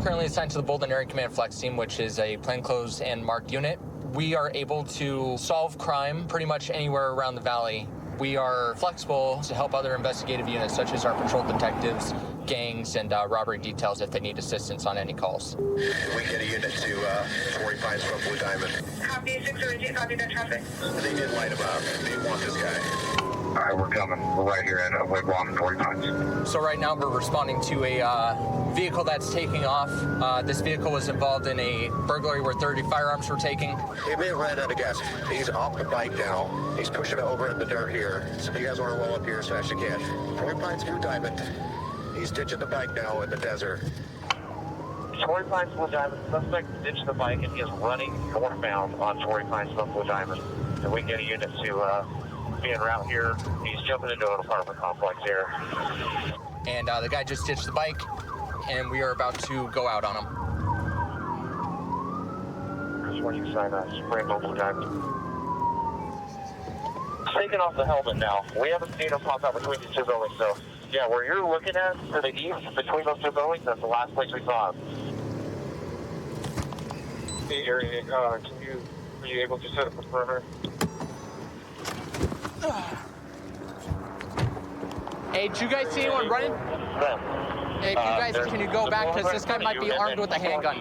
currently assigned to the Bolden Area Command Flex Team, which is a plainclothes and marked unit. We are able to solve crime pretty much anywhere around the valley. We are flexible to help other investigative units, such as our patrol detectives, gangs, and robbery details if they need assistance on any calls. We get a unit to 40 Pines from Blue Diamond. Copy, 608, copy that traffic. They did light him up. They want this guy. All right, we're coming. We're right here at Wigwam and 40 Pines. So right now we're responding to a vehicle that's taking off. This vehicle was involved in a burglary where 30 firearms were taken. He may have ran out of gas. He's off the bike now. He's pushing it over in the dirt here. So you guys want to roll up here as fast as you can. 40 Pines Blue Diamond. He's ditching the bike now in the desert. 40 Pines Blue Diamond. Suspect ditched the bike and he is running northbound on 40 Pines Blue Diamond. And we get a unit to be en route here. He's jumping into an apartment complex here. And the guy just ditched the bike, and we are about to go out on him. This one you sign Springville Blue Diamond. Taking off the helmet now. We haven't seen him pop out between these two buildings, so yeah, where you're looking at to the east between those two buildings, that's the last place we saw him. Hey, are you able to set up a perimeter? Hey, did you guys see anyone running? Hey, if you guys can you go back, because this guy might be armed with a handgun.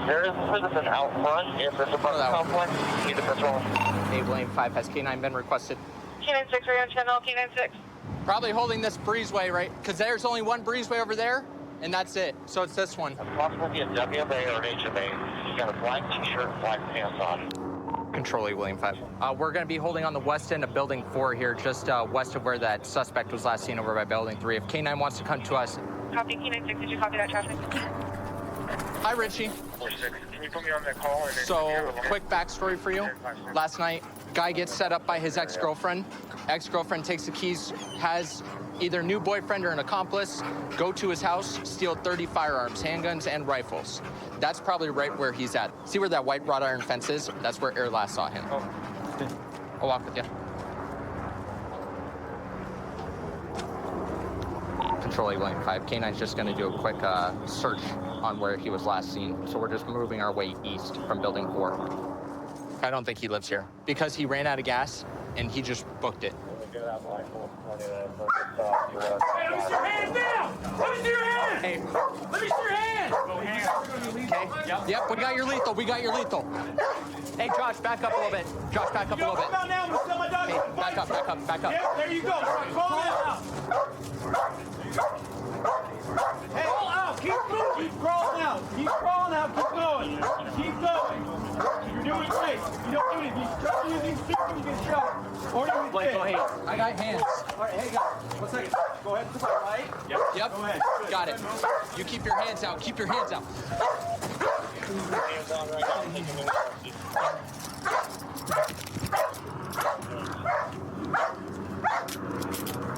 There is a citizen out front in this apartment complex. You need to patrol. Dave Lane 5 has K9 been requested. K96, right on channel, K96. Probably holding this breezeway, right? Because there's only one breezeway over there, and that's it. So it's this one. Possibly a WMA or an HMA. He's got a black t-shirt and black pants on. Control William 5. We're going to be holding on the west end of Building 4 here, just west of where that suspect was last seen over by Building 3. If K9 wants to come to us. Copy, K96, did you copy that traffic? Hi, Richie. 46. Can you put me on that call? And then So, quick backstory for you. Last night, guy gets set up by his ex-girlfriend. Ex-girlfriend takes the keys, has either new boyfriend or an accomplice go to his house, steal 30 firearms, handguns, and rifles. That's probably right where he's at. See where that white wrought iron fence is? That's where Air last saw him. Oh. I'll walk with you. Control William 5. K9's just going to do a quick search on where he was last seen. So we're just moving our way east from Building 4. I don't think he lives here because he ran out of gas and he just booked it. Hey, let me see your hands down! Let me see your hands! Hey. Let me see your hands! Okay. Yep, we got your lethal. We got your lethal. Hey, Josh, back up a little bit. Josh, back up a little bit. Come out now. I'm gonna sell my dog. Hey, back up, back up, back up. Yep, there you go. Crawl out. Hey, crawl out. Keep moving. Keep crawling out. Keep crawling out. Keep going. Keep going. You're doing great. You don't do anything. You start using feet, you get shot. Or you get Blake, go hit. ahead. I got hands. All right, hey guys, 1 second. Go ahead to my right. Yep. Go ahead. Good. Got it. You keep your hands out. Keep your hands out. Hands on right now.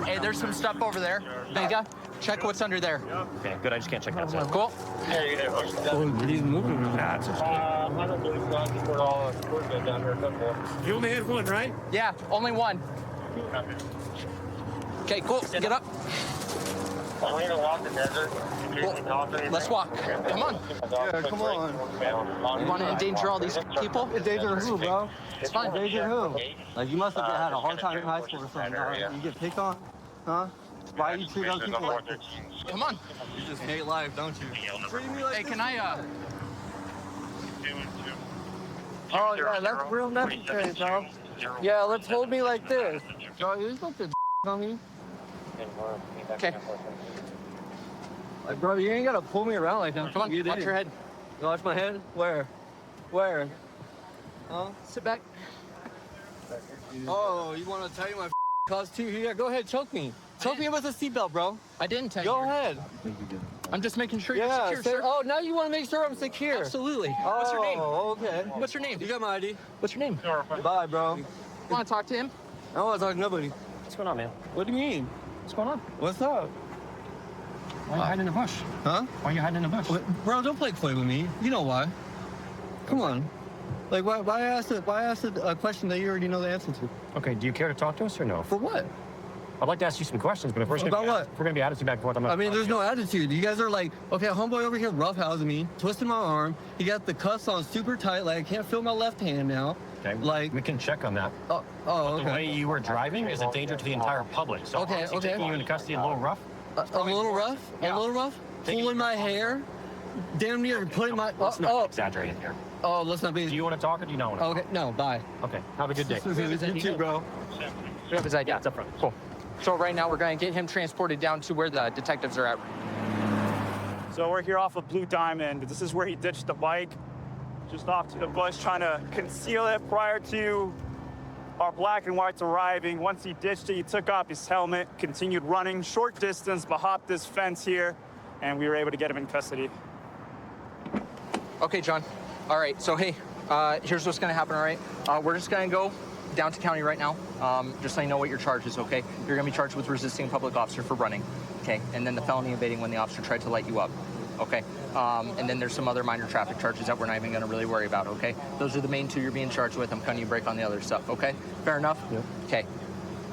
Hey, there's some stuff over there. Vega, check what's under there. Okay, good. I just can't check that side. Cool. He's moving. I don't believe so. I just put all the equipment down here. You only had one, right? Yeah, only one. Okay, cool. Get up. I'm going to walk the desert. Let's walk. Come on. Yeah, come on. You want to endanger all these people? Endanger who, bro? It's fine. Endanger who? Like, you must have had a hard time in high school or something. You get picked on? Huh? Why you treat other people like this? Come on. You just hate life, don't you? Treating me like Hey, this? can I, Oh, yeah, that's real necessary, bro. Yeah, let's hold me like this. Bro, you're supposed to on me. Okay. Like, bro, you ain't gotta pull me around like that. Come on, You watch did. your head. You watch my head? Where? Where? Huh? Sit back. Oh, you want to tell you my costume? Yeah, go ahead, choke me. Choke me with a seatbelt, bro. I didn't tell you. Go ahead. I'm just making sure you're Yeah, secure, say, sir. oh, now you want to make sure I'm secure. Absolutely. What's your name? Oh, okay. What's your name? You got my ID? What's your name? Bye, bro. You want to talk to him? I don't want to talk to nobody. What's going on, man? What do you mean? What's going on? What's up? Why are you hiding in the bush? Huh? Why are you hiding in the bush? What? Bro, don't play coy with me. You know why. Come on. Like, why ask a question that you already know the answer to? Okay, do you care to talk to us or no? For what? I'd like to ask you some questions, but if we're About gonna be, what? if we're gonna be attitude back and forth, I'm not. I mean, there's no attitude. You guys are like, okay, homeboy over here roughhousing me, twisting my arm. He got the cuffs on super tight, like I can't feel my left hand now. Okay, Like, we can check on that. oh, The way okay. you were driving is a danger to the entire public. So Okay, obviously okay. taking you into custody a little rough. A little rough? Yeah. A little rough? Taking- Pulling my hair? Damn near putting my. Let's not exaggerate here. Oh, let's not be. Do you want to talk or do you not want to? Okay, no, bye. Okay, have a good day. You too, bro. We have his ID. Yeah, it's up front. Cool. So right now we're going to get him transported down to where the detectives are at. So we're here off of Blue Diamond. This is where he ditched the bike, just off to the bush, trying to conceal it prior to our black and whites arriving. Once he ditched it, he took off his helmet, continued running short distance, but hopped this fence here, and we were able to get him in custody. Okay, John. All right. So hey, here's what's going to happen. All right. We're just going to go down to county right now. Just so you know what your charge is. Okay. You're going to be charged with resisting a public officer for running. Okay. And then the felony evading when the officer tried to light you up. Okay. And then there's some other minor traffic charges that we're not even going to really worry about. Okay. Those are the main two you're being charged with. I'm cutting you a break on the other stuff. Okay. Fair enough. Yep. Okay.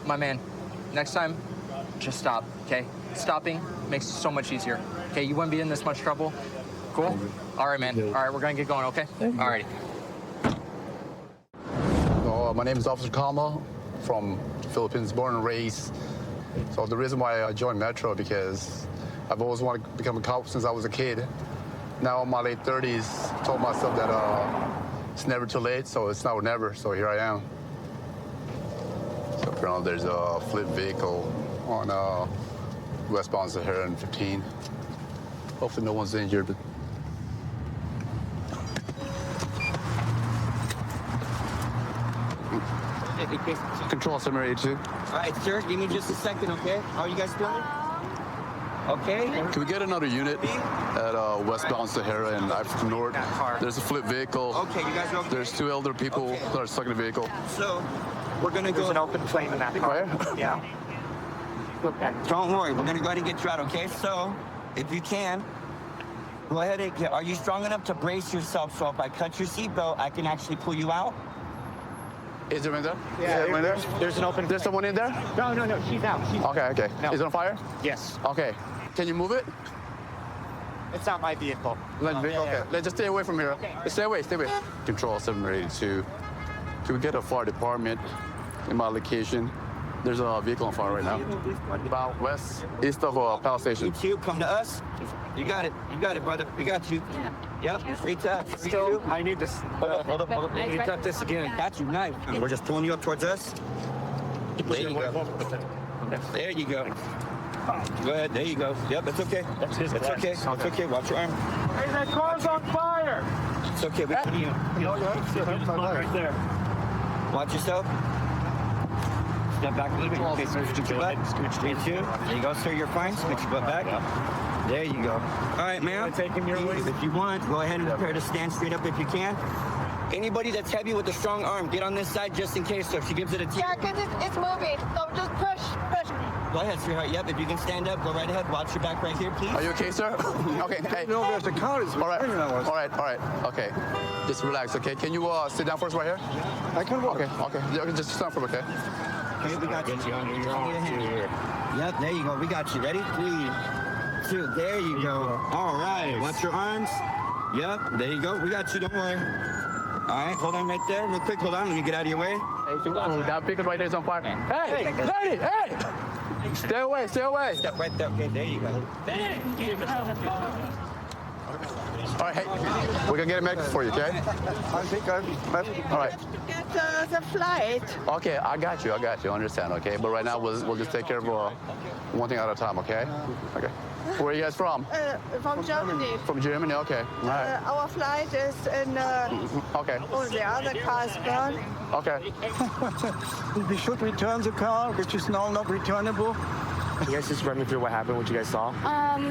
My man. Next time, just stop. Okay. Stopping makes it so much easier. Okay. You wouldn't be in this much trouble. Cool? All right, man. All right, we're going to get going, okay? All righty. My name is Officer Kama from the Philippines, born and raised. So the reason why I joined Metro because I've always wanted to become a cop since I was a kid. Now in my late 30s, told myself that it's never too late, so it's now or never, so here I am. So apparently there's a flipped vehicle on westbound Sahara and 15. Hopefully no one's injured. Control 782. All right, sir, give me just a second, okay? How are you guys doing? Okay. Can we get another unit at westbound Sahara and African North? There's a flipped vehicle. Okay, you guys are okay? There's two elder people that are stuck in the vehicle. So, we're gonna go. There's an open flame in that car. Right? Yeah. Don't worry, we're gonna go ahead and get you out, okay? So, if you can, go ahead and are you strong enough to brace yourself so if I cut your seatbelt, I can actually pull you out? Is there one there? Yeah, Is there one there? there's an open There's someone in there? No, she's out. Okay. No. Is it on fire? Yes. Okay. Can you move it? It's not my vehicle. Okay. Let's just stay away from here. Stay away. Control 782. Can we get a fire department in my location? There's a vehicle on fire right now. About west, east of Palace Station. You two, come to us. You got it, brother. We got you. Yep, straight up. Still, I need this. Hold up. I need to cut this again. Got you, nice. We're just pulling you up towards us. There you go. There you go. Go ahead, there you go. Yep, it's okay. That's his It's glass. okay. It's okay. Watch your arm. Hey, that car's on fire! It's okay. We put you. Right there. Watch yourself. Step back a little bit. Okay, scoot your butt. Scooch two. There you go, sir. You're fine. Scoot your butt back. There you go. All right, ma'am. Take him your way. If you want, go ahead and prepare to stand straight up if you can. Anybody that's heavy with a strong arm, get on this side just in case. So if she gives it a T. Yeah, because it's moving. So just push. Go ahead, sweetheart. Yep, if you can stand up, go right ahead. Watch your back right here, please. Are you okay, sir? Okay. Hey. No, there's a car. All right. Okay. Just relax, okay? Can you sit down first right here? I can walk. Okay. Yeah, just stand for okay? Okay, we got you. Yep, there you go. We got you. Ready? 3, 2. There you go. All right. Watch your arms. Yep, there you go. We got you. Don't worry. All right, hold on right there. Real quick, hold on. Let me get out of your way. Oh, that vehicle right there is on fire. Hey, lady, hey! Stay away. Step right there. Okay, there you go. All right, hey, we're gonna get a medic for you, okay? I think All right. Get the flight. Okay, I got you. I understand, okay? But right now, we'll just take care of one thing at a time, okay? Okay. Where are you guys from? From Germany. From Germany, okay. All right. Our flight is in. Okay. Oh, the other car is gone. Okay. We should return the car, which is now not returnable. You guys just run me through what happened, what you guys saw.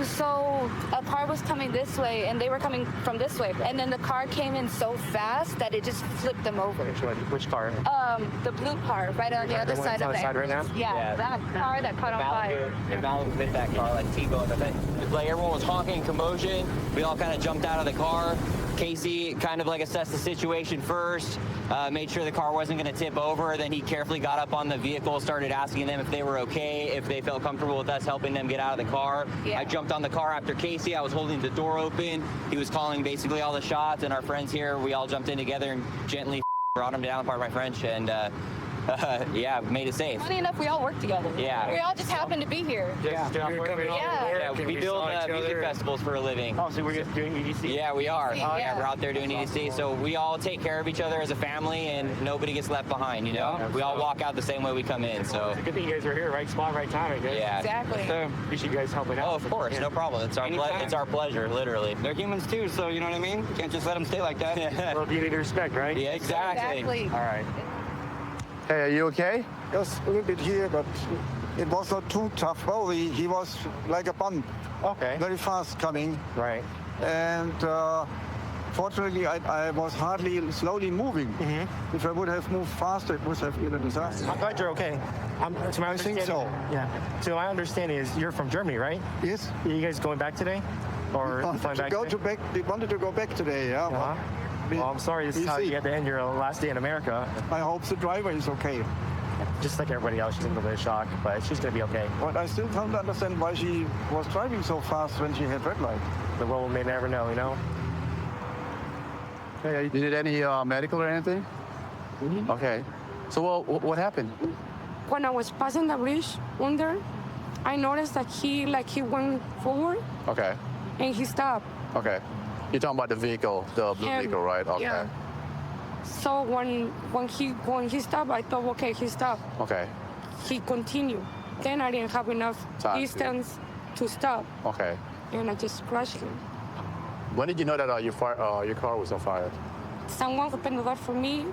So a car was coming this way, and they were coming from this way, and then the car came in so fast that it just flipped them over. Which car? The blue car, right on the other one side that's on of the side right now? Yeah, that car that caught on fire. And Malibu hit that car like T-bone. Like everyone was honking, commotion. We all kind of jumped out of the car. Casey kind of like assessed the situation first, made sure the car wasn't going to tip over. Then he carefully got up on the vehicle, started asking them if they were okay, if they felt comfortable with us helping them get out of the car. Yeah. I jumped on the car after Casey. I was holding the door open. He was calling basically all the shots, and our friends here, we all jumped in together and gently brought him down, pardon my French, and yeah, made it safe. Funny enough, we all work together. Yeah. We all just happened to be here. Yeah, we build music festivals for a living. Oh, so we're just doing EDC? Yeah, we are. Yeah. Yeah, we're out there doing EDC. So we all take care of each other as a family, and nobody gets left behind, you know? We all walk out the same way we come in, so. It's a good thing you guys were here, right spot, right time, I guess. Yeah. Exactly. So, appreciate you guys helping out. Oh, of course, no problem. It's our pleasure, literally. They're humans too, so you know what I mean? You can't just let them stay like that. Well, you need to respect, right? Yeah, exactly. Exactly. All right. Hey, are you okay? Just a little bit here, but it was not too tough. Well, he was like a bomb. Okay. Very fast coming. Right. And fortunately, I was hardly slowly moving. Mm-hmm. If I would have moved faster, it would have been a disaster. I'm glad you're okay. To my I think so. Yeah. So my understanding is you're from Germany, right? Yes. Are you guys going back today? Or flying back today? We wanted to go back today, yeah. Uh-huh. Well, I'm sorry this is how you had to end your last day in America. I hope the driver is okay. Just like everybody else, she's in a little bit of shock, but she's going to be okay. But I still don't understand why she was driving so fast when she had red light. The world may never know, you know? Hey, you need any medical or anything? Okay. So what happened? When I was passing the bridge under, I noticed that he went forward Okay. and he stopped. Okay. You're talking about the vehicle, the blue vehicle, right? Okay. Yeah. So when he stopped, I thought, okay, he stopped. Okay. He continued. Then I didn't have enough Time. distance to stop, Okay. and I just crashed him. When did you know that your car was on fire? Someone opened the door for me,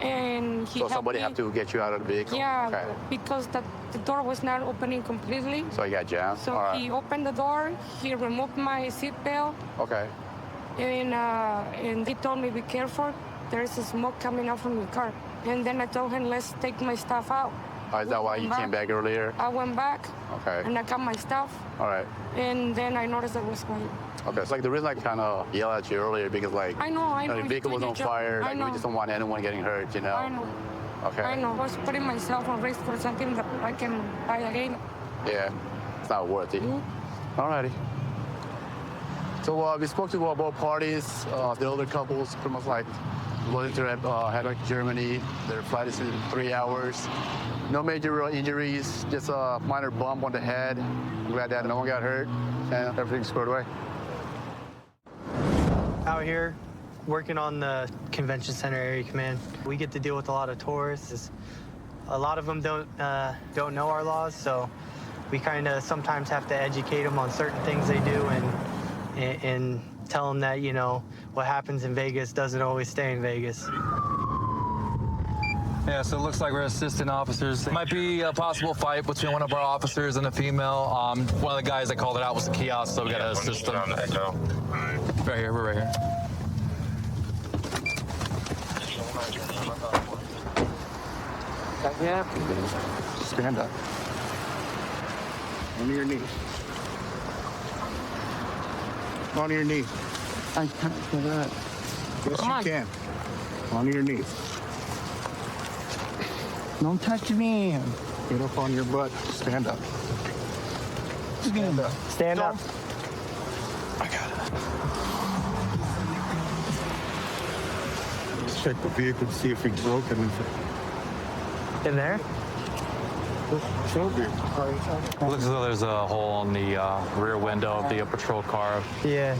and he So helped somebody me. have to get you out of the vehicle? Yeah, Okay. because the door was not opening completely. So you got jammed? So All right. he opened the door, he removed my seatbelt, Okay. and he told me, be careful, there's smoke coming out from your car. And then I told him, let's take my stuff out. Is that why you came back earlier? I went back, Okay. and I got my stuff, All right. and then I noticed it was fire. Okay. It's like the reason I kind of yelled at you earlier because like I know, the vehicle was on fire. I Like know. we just don't want anyone getting hurt, you know? I know. Okay. I know. I was putting myself on risk for something that I can buy again. Yeah. It's not worth it. All righty. So we spoke to both parties. The older couples pretty much like willing to head back to Germany. Their flight is in 3 hours. No major injuries, just a minor bump on the head. I'm glad that no one got hurt and everything's squared away. Out here, working on the Convention Center Area Command, we get to deal with a lot of tourists. A lot of them don't know our laws, so we kind of sometimes have to educate them on certain things they do and tell them that, you know, what happens in Vegas doesn't always stay in Vegas. Yeah, so it looks like we're assistant officers. There might be a possible fight between one of our officers and a female. One of the guys that called it out was the kiosk, so we got to assist them. Right here, we're right here. Yeah. Stand up. On your knees. On your knees. I can't do that. Yes, Come you on. can. On your knees. Don't touch me. Get up on your butt. Stand up. Stand up. Stand up. I got it. Let's check the vehicle to see if it's broken. In there? Looks as though there's a hole on the rear window of the patrol car. Yeah.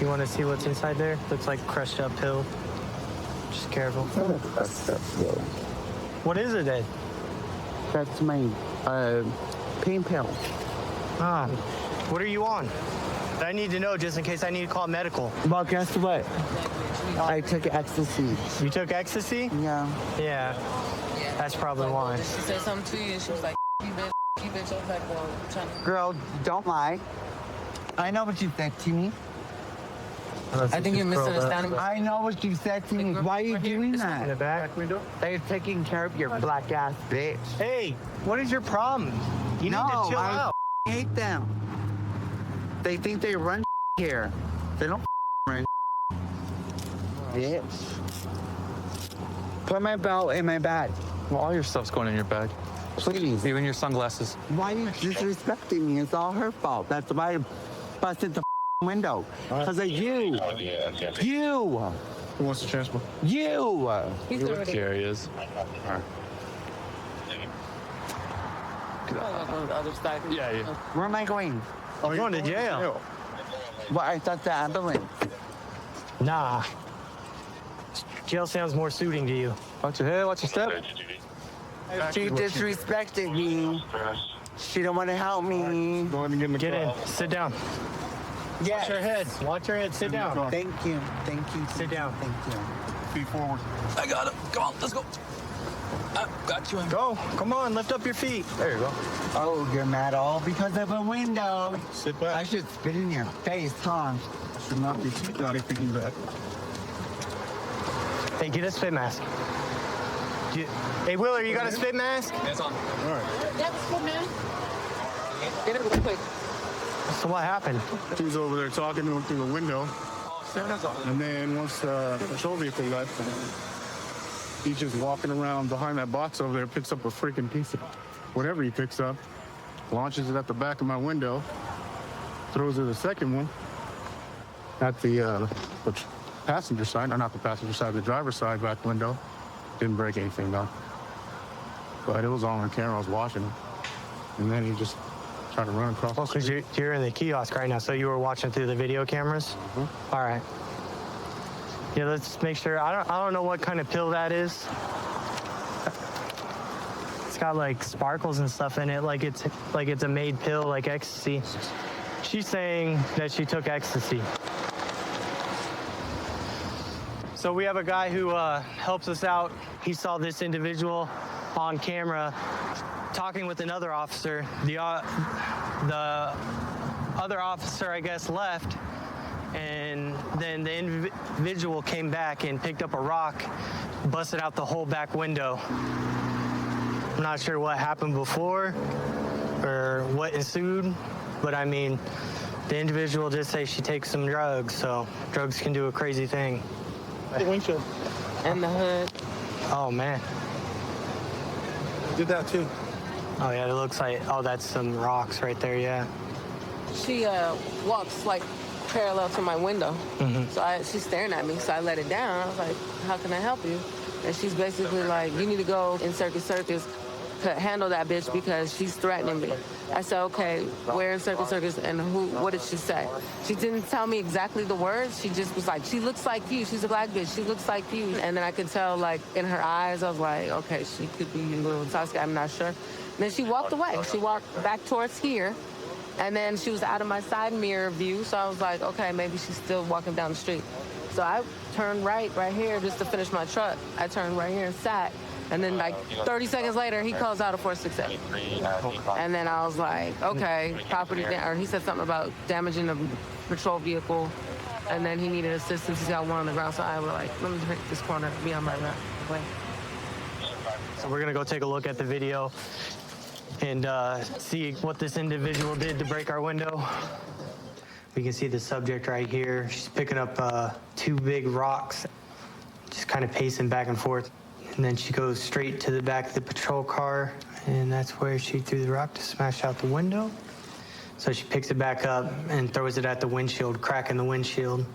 You want to see what's inside there? Looks like crushed up hill. Just careful. What is it, Ed? That's my pain pill. Ah. What are you on? I need to know just in case I need to call medical. Well, guess what? I took ecstasy. You took ecstasy? Yeah. Yeah. That's probably why. She said something to you and she was like, you bitch. you bitch. I was like, well, girl, don't lie. I know what you said to me. I think you're misunderstanding. I know what you said to me. Why are you doing that? In the back window? They're taking care of your black ass bitch. Hey, what is your problem? You need to chill out. I hate them. They think they run here. They don't run bitch. Put my belt in my bag. Well, all your stuff's going in your bag. Please. Even your sunglasses. Why are you disrespecting me? It's all her fault. That's why I busted the window. Because of you. You. Who wants to transfer? You. Here he is. Yeah. Where am I going? I'm going to jail. Well, I thought the ambulance. Nah. Jail sounds more suiting to you. Watch your head, watch your step. She disrespected me. She don't want to help me. Get in. Sit down. Yes. Watch your head. Watch your head. Sit down. Thank you. Thank you. Sit down. Thank you. Feet forward. I got him. Come on, let's go. I got you. Go. Come on. Lift up your feet. There you go. Oh, you're mad all because of a window. Sit back. I should spit in your face, huh? Should not be thinking that. Hey, get a spit mask. Hey, Willer, you got a spit mask? It's on. All right. Get it real quick. So what happened? He's over there talking to him through the window. And then once the patrol vehicle left, he's just walking around behind that box over there, picks up a freaking piece of whatever he picks up, launches it at the back of my window, throws it the second one at the passenger side, or not the passenger side, the driver's side back window. Didn't break anything though. But it was all on camera, I was watching it. And then he just tried to run across the Because you're in the kiosk right now, so you were watching through the video cameras? Mm-hmm. All right. Yeah, let's make sure. I don't know what kind of pill that is. It's got like sparkles and stuff in it, like it's a made pill, like ecstasy. She's saying that she took ecstasy. So we have a guy who helps us out. He saw this individual on camera talking with another officer. The other officer, I guess, left, and then the individual came back and picked up a rock, busted out the whole back window. I'm not sure what happened before or what ensued, but I mean, the individual did say she takes some drugs, so drugs can do a crazy thing. The windshield. And the hood. Oh, man. Did that too. Oh, yeah, it looks like, oh, that's some rocks right there, yeah. She walks like parallel to my window. So she's staring at me, so I let it down. I was like, how can I help you? And she's basically like, you need to go in Circus Circus to handle that bitch because she's threatening me. I said, okay, where in Circus Circus and who? What did she say? She didn't tell me exactly the words. She just was like, she looks like you. She's a black bitch. She looks like you. And then I could tell, like, in her eyes, I was like, okay, she could be a little intoxicated. I'm not sure. And then she walked away. She walked back towards here. And then she was out of my side mirror view. So I was like, okay, maybe she's still walking down the street. So I turned right here just to finish my truck. I turned right here and sat. And then like 30 seconds later, he calls out a 468. And then I was like, okay, property damage, or he said something about damaging the patrol vehicle. And then he needed assistance. He's got one on the ground. So I was like, let me take this corner, be on my way. So we're gonna go take a look at the video and see what this individual did to break our window. We can see the subject right here. She's picking up 2 big rocks, just kind of pacing back and forth. And then she goes straight to the back of the patrol car, and that's where she threw the rock to smash out the window. So she picks it back up and throws it at the windshield, cracking the windshield.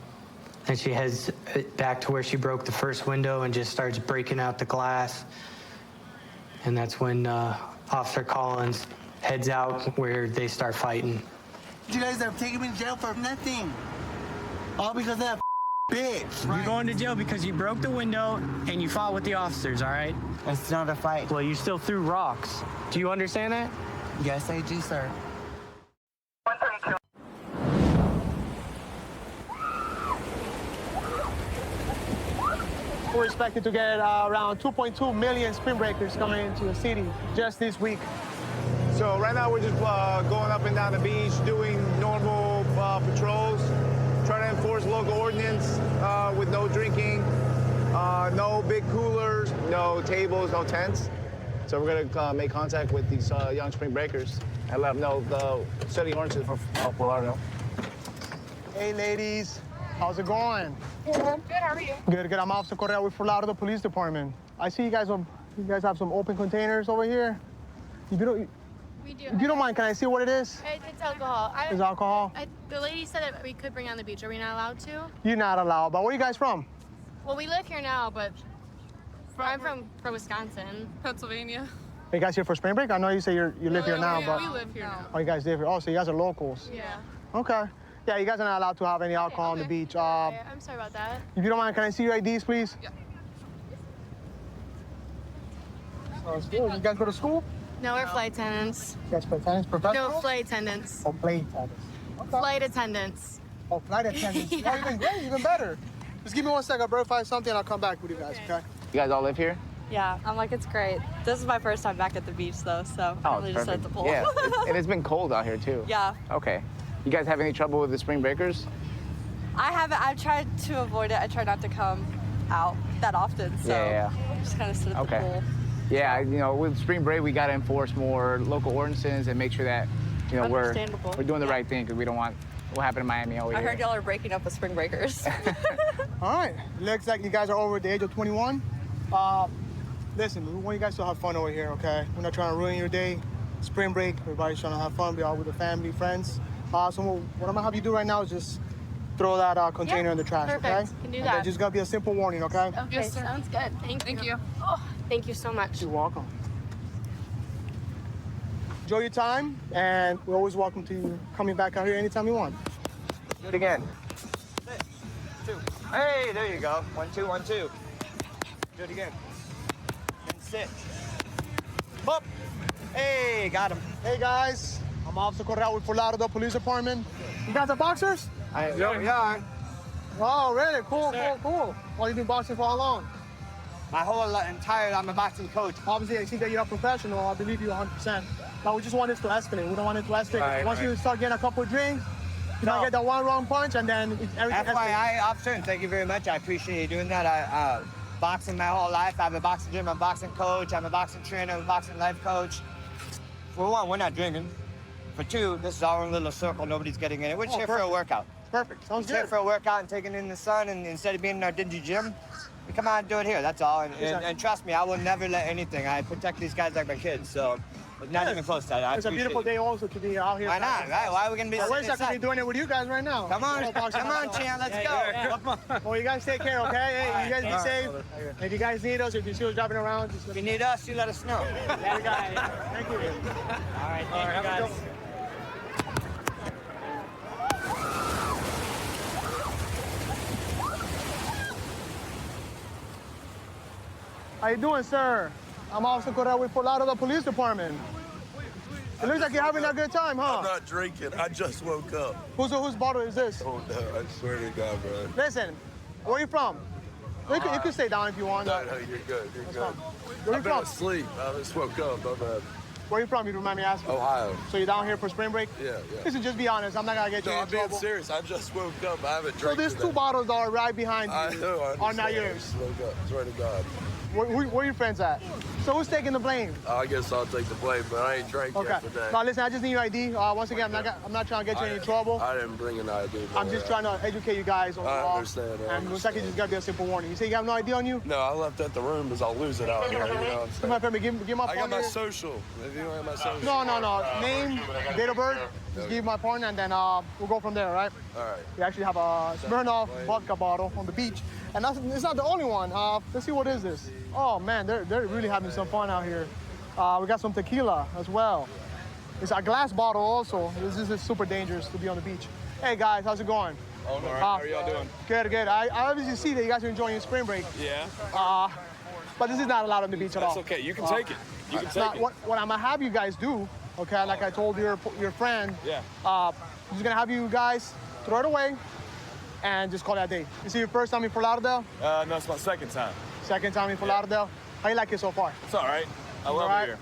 And she heads back to where she broke the first window and just starts breaking out the glass. And that's when Officer Collins heads out where they start fighting. You guys are taking me to jail for nothing. All because of that bitch. You're going to jail because you broke the window and you fought with the officers, all right? It's not a fight. Well, you still threw rocks. Do you understand that? Yes, I do, sir. We're expected to get around 2.2 million spring breakers coming into the city just this week. So So right now we're just going up and down the beach, doing normal patrols, trying to enforce local ordinance with no drinking, no big coolers, no tables, no tents. So we're gonna make contact with these young spring breakers and let them know the city ordinances for Fort Lauderdale. Hey ladies, how's it going? Good, how are you? Good, good. I'm Officer Correa with Fort Lauderdale Police Department. I see you guys have some open containers over here. We do. If you don't mind, can I see what it is? It's alcohol. It's alcohol? The lady said that we could bring on the beach. Are we not allowed to? You're not allowed, but where are you guys from? Well, we live here now, but I'm from Wisconsin. Pennsylvania. Are you guys here for spring break? I know you say you live here now, but... we live here now. Oh, you guys live here. Oh, so you guys are locals. Yeah. Okay. Yeah, you guys are not allowed to have any alcohol on the beach. Okay, I'm sorry about that. If you don't mind, can I see your IDs, please? Yeah. You guys go to school? No, we're flight attendants. You guys flight attendants? Professional? No, flight attendants. Oh, flight attendants. Okay. Flight attendants. Oh, flight attendants. Yeah. Oh, even great, even better. Just give me 1 second, I'll verify something, and I'll come back with you guys, okay? You guys all live here? Yeah, I'm like, it's great. This is my first time back at the beach, though, so I'm really just at the pool. Yeah, and it's been cold out here, too. Yeah. Okay. You guys have any trouble with the spring breakers? I haven't. I've tried to avoid it. I try not to come out that often, so Yeah. just kind of sit at the pool. Yeah, you know, with spring break, we got to enforce more local ordinances and make sure that, you know, we're doing the right thing because we don't want what happened in Miami over I here. heard y'all are breaking up with spring breakers. All right. Looks like you guys are over the age of 21. Listen, we want you guys to have fun over here, okay? We're not trying to ruin your day. Spring break, everybody's trying to have fun, be out with the family, friends. So what I'm gonna have you do right now is just throw that container in the trash, perfect. okay? Can do And that. then just gonna be a simple warning, okay? Okay, sounds good. Thank you. Oh, thank you so much. You're welcome. Enjoy your time, and we're always welcome to you coming back out here anytime you want. Do it again. 2. Hey, there you go. 1, 2, 1, 2. Do it again. And sit. Up. Hey, got him. Hey guys, I'm Officer Correa with Fort Lauderdale Police Department. You guys are boxers? Yeah. Oh, really? Cool, cool. Well, you've been boxing for how long? My whole entire I'm a boxing coach. Obviously, I see that you're a professional. I believe you 100%. But we just want this to escalate. We don't want it to escalate. Once you start getting a couple of drinks, you might get that one wrong punch, and then everything FYI, officer, and thank you very much. I appreciate you doing that. I boxing my whole life. I have a boxing gym, I'm a boxing coach, I'm a boxing trainer, I'm a boxing life coach. For one, we're not drinking. For two, this is our own little circle. Nobody's getting in it. We're just here for a workout. Perfect. Sounds good. Here for a workout and taking in the sun, and instead of being in our dingy gym, we come out and do it here. That's all. And trust me, I will never let anything. I protect these guys like my kids. So, not even close to that. It's a beautiful day also to be out here. Why not? Right? Why are we gonna be? I wish I could be doing it with you guys right now. Come on, Chan, let's go. Well, you guys take care, okay? Hey, you guys be safe. If you guys need us, if you see us driving around, just if you need us, you let us know. Yeah, we got it. Thank you. All right, thank you guys. How you doing, sir? I'm Officer Correa with Fort Lauderdale Police Department. It looks like you're having a good time, huh? I'm not drinking. I just woke up. Whose bottle is this? Oh, no. I swear to God, bro. Listen, where are you from? You can stay down if you want. No, you're good. You're good. Where are you I've been from? asleep. I just woke up. I'm Where are you from? You don't mind me asking? Ohio. So you're down here for spring break? Yeah. Listen, just be honest. I'm not gonna get you No, in I'm being trouble. serious. I just woke up. I haven't So drank there's today. 2 bottles that are right behind you. I know. I are not understand. I yours. just woke up. Swear to God. Where your friends at? So who's taking the blame? I guess I'll take the blame, but I ain't drank Okay. yet today. Now listen, I just need your ID. Once again, I'm not trying to get you in any trouble. I didn't bring an ID. I'm just trying to educate you guys on the I law. understand. And looks like it's just gotta be a simple warning. You say you have no ID on you? No, I left at the room because I'll lose it out here. You know what I'm Come saying? on, Femi, give my I got partner. my social. If you don't have my social. No. Name, date of birth. Just give my partner, and then we'll go from there, right? All right. We actually have a Smirnoff vodka bottle on the beach, and it's not the only one. Let's see, what is this? Oh man, they're really having some fun out here. We got some tequila as well. It's a glass bottle also. This is super dangerous to be on the beach. Hey guys, how's it going? Oh, all right. How are y'all doing? Good. I obviously see that you guys are enjoying your spring break. Yeah. But this is not allowed on the beach at all. That's okay. You can take it. You can Now, take it. what I'm gonna have you guys do, okay, like I told your friend, Yeah. I'm just gonna have you guys throw it away and just call it a day. This is your first time in Fort Lauderdale? No, it's my second time. Second time in Fort Lauderdale? How you like it so far? It's all right. I love All right. it here.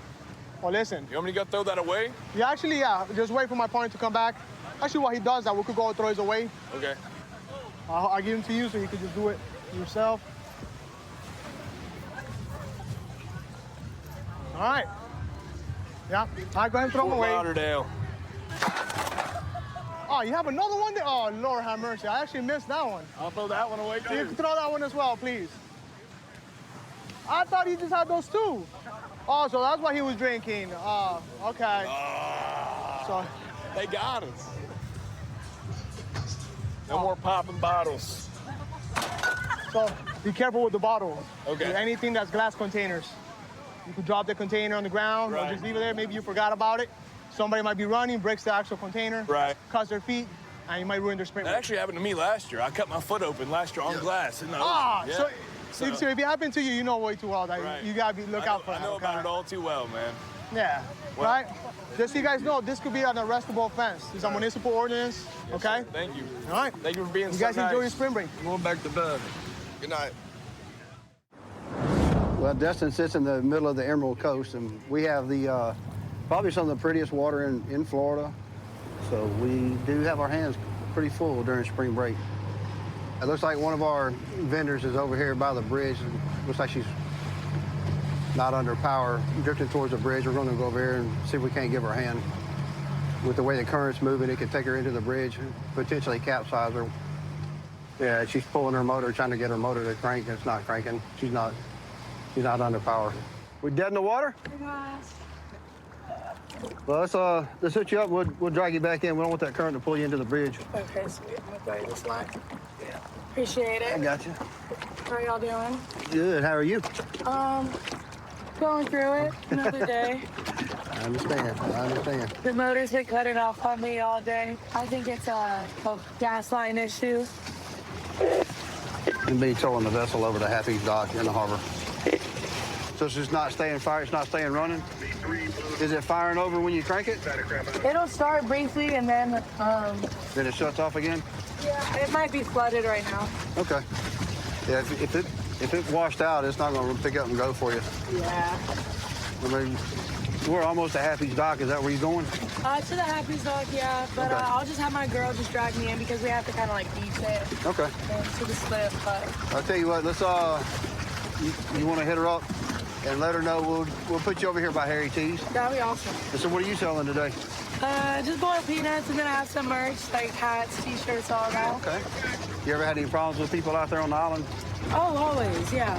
Well, listen. You want me to go throw that away? Yeah, actually, yeah. Just wait for my partner to come back. Actually, while he does that, we could go and throw his away. Okay. I'll give him to you so you can just do it yourself. All right. Yeah. All right, go ahead and throw him Fort away. Lauderdale. Oh, you have another one there? Oh, Lord have mercy. I actually missed that one. I'll throw that one away too. You can throw that one as well, please. I thought he just had those two. Oh, so that's why he was drinking. Oh, okay. So They got us. No more popping bottles. So be careful with the bottles. Okay. Anything that's glass containers. You could drop the container on the ground or Right. just leave it there. Maybe you forgot about it. Somebody might be running, breaks the actual container, Right. cuts their feet, and you might ruin their sprint. That actually happened to me last year. I cut my foot open last year on glass. In the Ah, ocean. so if it happened to you, you know way too well that Right. you gotta look out for I that. know okay? about it all too well, man. Yeah, Well- right? Just so you guys know, this could be an arrestable offense. It's a municipal ordinance, Yes, okay? sir. Thank you. All right. Thank you for being You so guys enjoy nice. your spring break. I'm going back to bed. Good night. Well, Destin sits in the middle of the Emerald Coast, and we have the probably some of the prettiest water in Florida. So we do have our hands pretty full during spring break. It looks like one of our vendors is over here by the bridge. And looks like she's not under power, drifting towards the bridge. We're going to go over here and see if we can't give her a hand. With the way the current's moving, it could take her into the bridge and potentially capsize her. Yeah, she's pulling her motor, trying to get her motor to crank. It's not cranking. She's not under power. We dead in the water? Well, let's hook you up. We'll drag you back in. We don't want that current to pull you into the bridge. Okay, sweet. I'm gonna go this line. Yeah. Appreciate it. I got you. How are y'all doing? Good. How are you? Going through it. Another day. I understand. The motor's been cutting off on me all day. I think it's a gas line issue. And be towing the vessel over to Happy's Dock in the harbor. So it's just not staying fired. It's not staying running. Is it firing over when you crank it? It'll start briefly and then, Then it shuts off again? yeah, it might be flooded right now. Okay. Yeah, if it washed out, it's not going to pick up and go for you. Yeah. I mean, we're almost at Happy's Dock. Is that where you're going? To the Happy's Dock, yeah. But Okay. I'll just have my girl just drag me in because we have to kind of like beach it Okay. to the slip. But I'll tell you what. Let's you want to hit her up and let her know. We'll put you over here by Harry T's. that'd be awesome. So what are you selling today? Just boiled peanuts and then I have some merch like hats, t-shirts, all that. Okay. You ever had any problems with people out there on the island? Oh, always, yeah.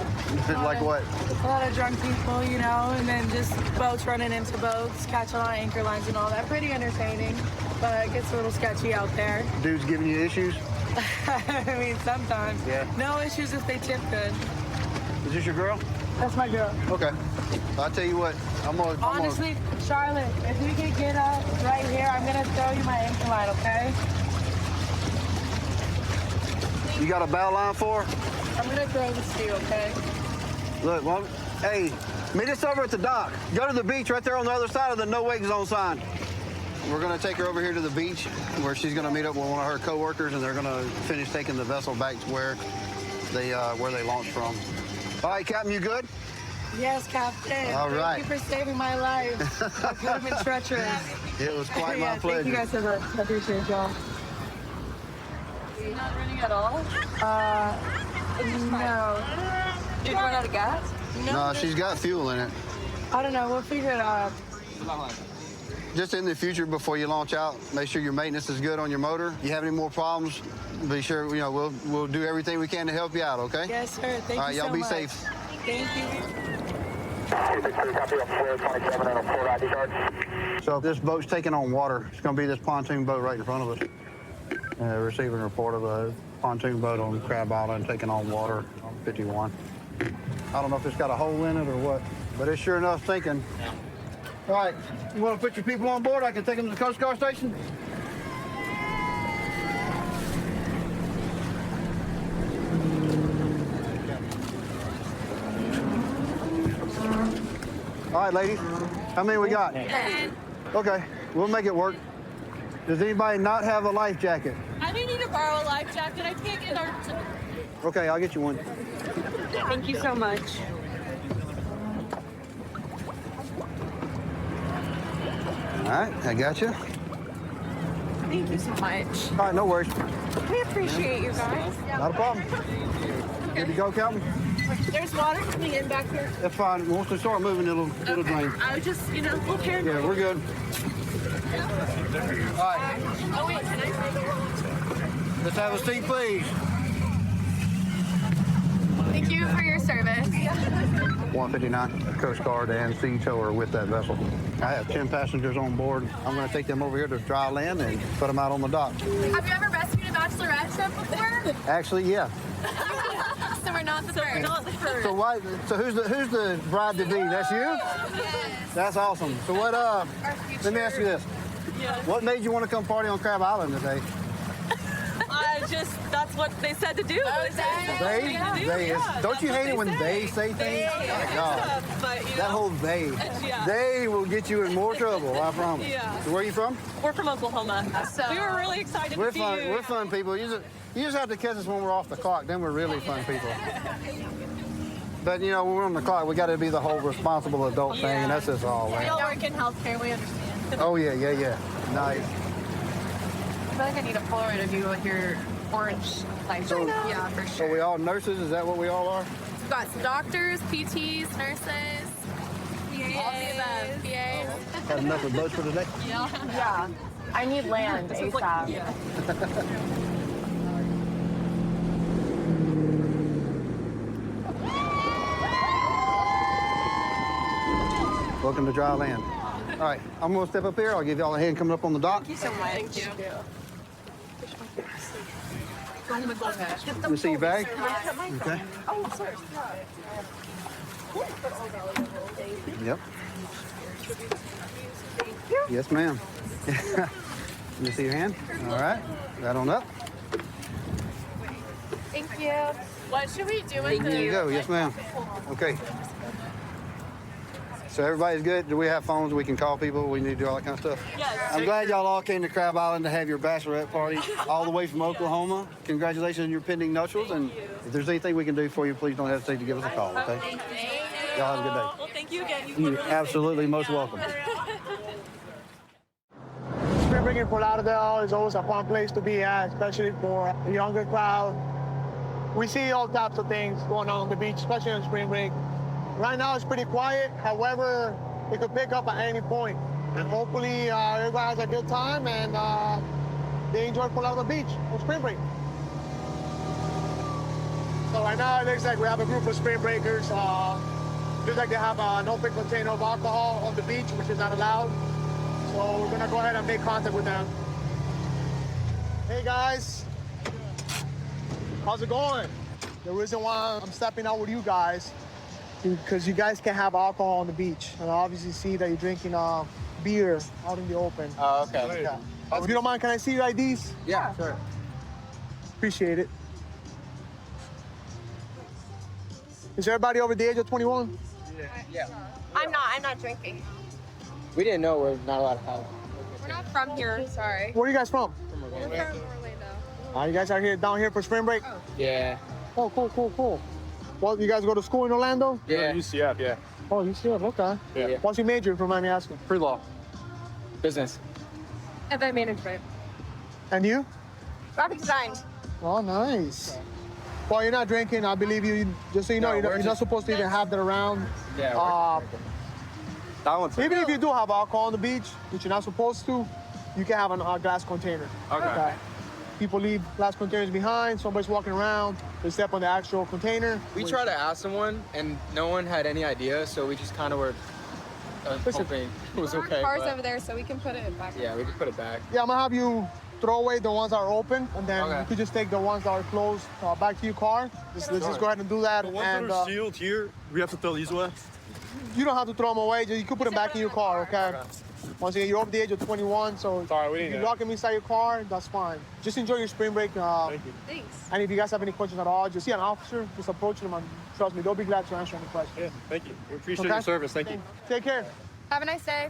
Like what? A lot of drunk people, you know, and then just boats running into boats, catching on anchor lines and all that. Pretty entertaining, but it gets a little sketchy out there. Dudes giving you issues? I mean, sometimes. Yeah. No issues if they tip good. Is this your girl? That's my girl. Okay. I'll tell you what. Honestly, Charlotte, if we could get up right here, I'm going to throw you my anchor line, okay? You got a bow line for her? I'm going to throw this to you, okay? Look, well, hey, meet us over at the dock. Go to the beach right there on the other side of the no wake zone sign. We're going to take her over here to the beach where she's going to meet up with one of her coworkers, and they're going to finish taking the vessel back to where they launched from. All right, Captain, you good? Yes, Captain. All right. Thank you for saving my life. That could have been treacherous. It was quite my Yeah, pleasure. thank you guys so much. I appreciate y'all. You're not running at all? No. Did you run out of gas? No, she's got fuel in it. I don't know. We'll figure it out. Just in the future, before you launch out, make sure your maintenance is good on your motor. You have any more problems, be sure, we'll do everything we can to help you out, okay? Yes, sir. Thank All right, you so y'all be much. safe. Thank you. So this boat's taking on water. It's going to be this pontoon boat right in front of us. Receiving a report of a pontoon boat on Crab Island taking on water on 51. I don't know if it's got a hole in it or what, but it's sure enough sinking. All right, you want to put your people on board? I can take them to the Coast Guard station. All right, ladies, how many we got? 10. Okay, we'll make it work. Does anybody not have a life jacket? I may need to borrow a life jacket. I can't get our... Okay, I'll get you one. Thank you so much. All right, I got you. Thank you so much. All right, no worries. We appreciate you guys. Not a problem. Good to go, Calvin? There's water coming in back here. That's fine. Once we start moving, it'll drain. I was just, we'll carry. Yeah, we're good. All right. Oh, wait, can I? Let's have a seat, please. Thank you for your service. 159 Coast Guard and Sea Tow are with that vessel. I have 10 passengers on board. I'm going to take them over here to dry land and put them out on the dock. Have you ever rescued a bachelorette trip before? Actually, yeah. So we're not the first. So why? So who's the bride to be? That's you? Yes. That's awesome. So what? Let me ask you this. Yes. What made you want to come party on Crab Island today? That's what they said to do. Don't you hate it when they say things? Oh my God. That whole they. They will get you in more trouble, I promise. Yeah. So where are you from? We're from Oklahoma. So we were really excited We're to see fun. you. We're fun people. You just have to catch us when we're off the clock. Then we're really fun people. But when we're on the clock, we got to be the whole responsible adult thing, and that's just all. We all work in healthcare. We understand. Oh yeah. Nice. I feel like I need a Polaroid of you with your orange light. So- Yeah, for So sure. we all nurses? Is that what we all are? We've got some doctors, PTs, nurses, all the above, PAs. Had enough of boats for today? Yeah. I need land ASAP. Welcome to dry land. All right, I'm gonna step up here. I'll give y'all a hand coming up on the dock. Thank you so much. Thank you. Let me see your bag. Okay. Oh, sorry. Yep. Yes, ma'am. Let me see your hand. All right. Right on up. Thank you. What should we do with There you go. Yes, ma'am. Okay. So everybody's good? Do we have phones? We can call people? We need to do all that kind of stuff? Yes. I'm glad y'all all came to Crab Island to have your bachelorette party all the way from Oklahoma. Congratulations on your pending nuptials. And if there's anything we can do for you, please don't hesitate to give us a call, okay? Y'all have a good day. Well, thank you again. You're absolutely most welcome. Spring break in Fort Lauderdale is always a fun place to be at, especially for the younger crowd. We see all types of things going on the beach, especially on spring break. Right now it's pretty quiet. However, it could pick up at any point. And hopefully everybody has a good time and they enjoy Fort Lauderdale Beach on spring break. So right now it looks like we have a group of spring breakers. Looks like they have an open container of alcohol on the beach, which is not allowed. So we're gonna go ahead and make contact with them. Hey guys, how's it going? The reason why I'm stepping out with you guys because you guys can have alcohol on the beach. And I obviously see that you're drinking beer out in the open. Oh, okay. Yeah. If you don't mind, can I see your IDs? Yeah, sure. Appreciate it. Is everybody over the age of 21? Yeah. I'm not drinking. We didn't know we're not allowed to have. We're not from here. Sorry. Where are you guys from? We're from Orlando. You guys are here down here for spring break? Yeah. Oh, cool. Well, you guys go to school in Orlando? Yeah. UCF, yeah. Oh, UCF, okay. Yeah. What's your major, if you mind me asking? Pre-law. Business. Event management. And you? Graphic design. Oh, nice. Well, you're not drinking. I believe you. Just so you know, you're not supposed to even have that around. Yeah. Even if you do have alcohol on the beach, which you're not supposed to, you can have a glass container. Okay. People leave glass containers behind. Somebody's walking around. They step on the actual container. We tried to ask someone, and no one had any idea, so we just kind of were hoping it was okay. Cars but- over there, so we can put it back. Yeah, we just put it back. Yeah, I'm gonna have you throw away the ones that are open, and then Okay. you could just take the ones that are closed back to your car. Let's just go ahead and do that. The ones and that are sealed here, we have to throw these away. you don't have to throw them away. You can put them back in your car, okay? Once again, you're over the age of 21, so if you lock them inside your car, that's fine. Just enjoy your spring break. Thank you. Thanks. And if you guys have any questions at all, just see an officer, just approach them, and trust me, they'll be glad to answer any questions. Yeah, thank you. We appreciate Okay? your service. Thank you. Take care. Have a nice day.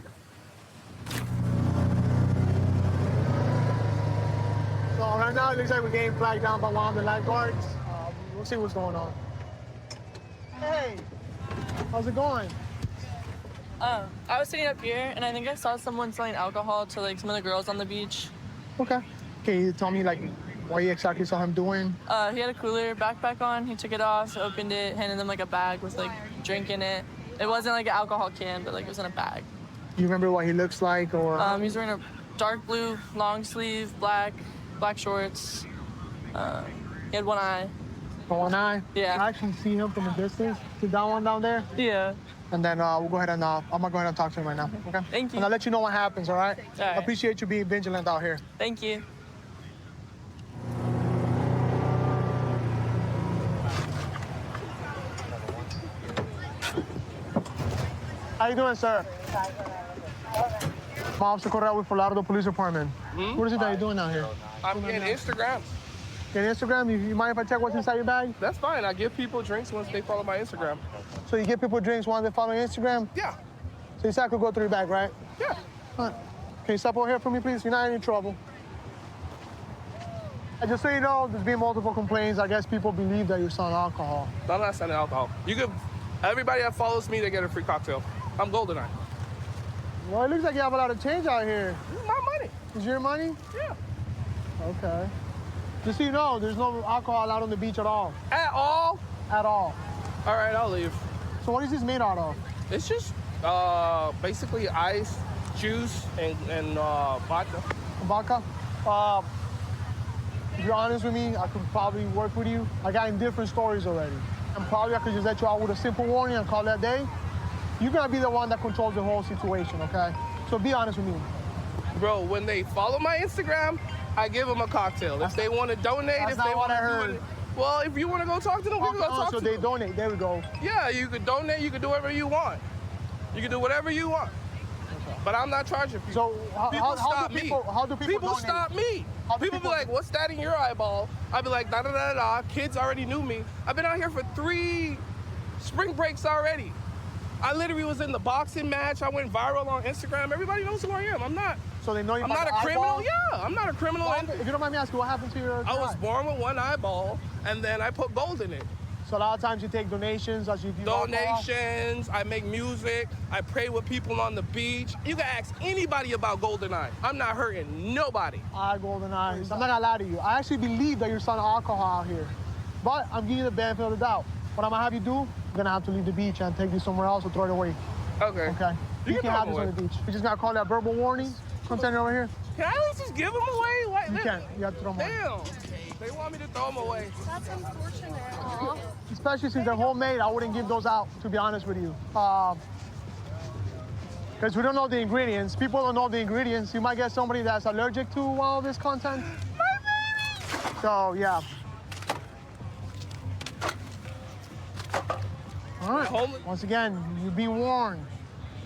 So right now, it looks like we're getting flagged down by one of the lifeguards. We'll see what's going on. Hey, how's it going? I was sitting up here, and I think I saw someone selling alcohol to like some of the girls on the beach. Okay. Can you tell me like what you exactly saw him doing? He had a cooler backpack on. He took it off, opened it, handed them like a bag with like drink in it. It wasn't like an alcohol can, but like it was in a bag. You remember what he looks like, or? He's wearing a dark blue long sleeve, black shorts. He had one eye. One eye? Yeah. I actually see him from a distance. See that one down there? Yeah. And then we'll go ahead and I'm gonna go ahead and talk to him right now. Okay. Thank you. And I'll let you know what happens. All right. All right. I appreciate you being vigilant out here. Thank you. How you doing, sir? I'm Officer Correa with Fort Lauderdale Police Department. What is it that you're doing out here? I'm getting Instagram. Getting Instagram? You mind if I check what's inside your bag? That's fine. I give people drinks once they follow my Instagram. So you give people drinks once they follow your Instagram? Yeah. So you said I could go through your bag, right? Yeah. All right. Can you step over here for me, please? You're not in any trouble. And just so you know, there's been multiple complaints. I guess people believe that you're selling alcohol. I'm not selling alcohol. You could, everybody that follows me, they get a free cocktail. I'm GoldenEye. Well, it looks like you have a lot of change out here. This is my money. Is your money? Yeah. Okay. Just so you know, there's no alcohol out on the beach at all. At all? At all. All right, I'll leave. So what is this made out of? It's just basically ice, juice, and vodka. Vodka? If you're honest with me, I could probably work with you. I got in different stories already. And probably I could just let you out with a simple warning and call that day. You're gonna be the one that controls the whole situation, okay? So be honest with me. Bro, when they follow my Instagram, I give them a cocktail. If they want to donate, if they want to do it. Well, if you want to go talk to them, we can go talk to them. So they donate, there we go. Yeah, you could donate, you could do whatever you want. You can do whatever you want. But I'm not charging people. So how do people People donate? stop me. People be like, what's that in your eyeball? I'd be like, da da da da. Kids already knew me. I've been out here for 3 spring breaks already. I literally was in the boxing match. I went viral on Instagram. Everybody knows who I am. I'm not. So they know you. I'm not a criminal. Yeah, I'm not a criminal. If you don't mind me asking, what happened to your? I was born with one eyeball, and then I put gold in it. So a lot of times you take donations as you do Donations, I make music, I pray with people on the beach. You can ask anybody about GoldenEye. I'm not hurting nobody. GoldenEye. I'm not gonna lie to you. I actually believe that you're selling alcohol out here. But I'm giving you the benefit of the doubt. What I'm gonna have you do, you're gonna have to leave the beach and take this somewhere else or throw it away. Okay. Okay. You can have this on the beach. You just gotta call that verbal warning. Come stand over here. Can I at least just give them away? Like, You can't. You have to throw them away. Damn. They want me to throw them away. That's unfortunate. Especially since they're homemade, I wouldn't give those out, to be honest with you. Because we don't know the ingredients. People don't know the ingredients. You might get somebody that's allergic to all this content. So, yeah. All right. Once again, you've been warned.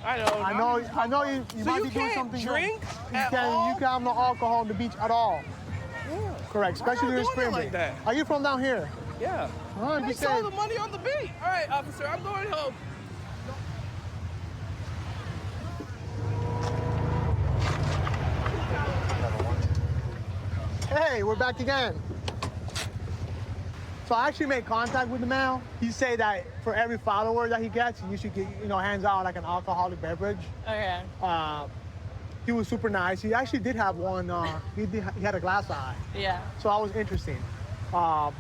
I know you So might you be doing can't something drink wrong. at all? You can't have no alcohol on the beach at all. Yeah. Correct, especially I'm during not doing spring it break. like that. Are you from down here? Yeah. All right, I be saw safe. the money on the beach. All right, officer, I'm going home. Hey, we're back again. So I actually made contact with the man. He said that for every follower that he gets, you should get, hands out like an alcoholic beverage. Okay. He was super nice. He actually did have one. He had a glass eye. Yeah. So that was interesting. So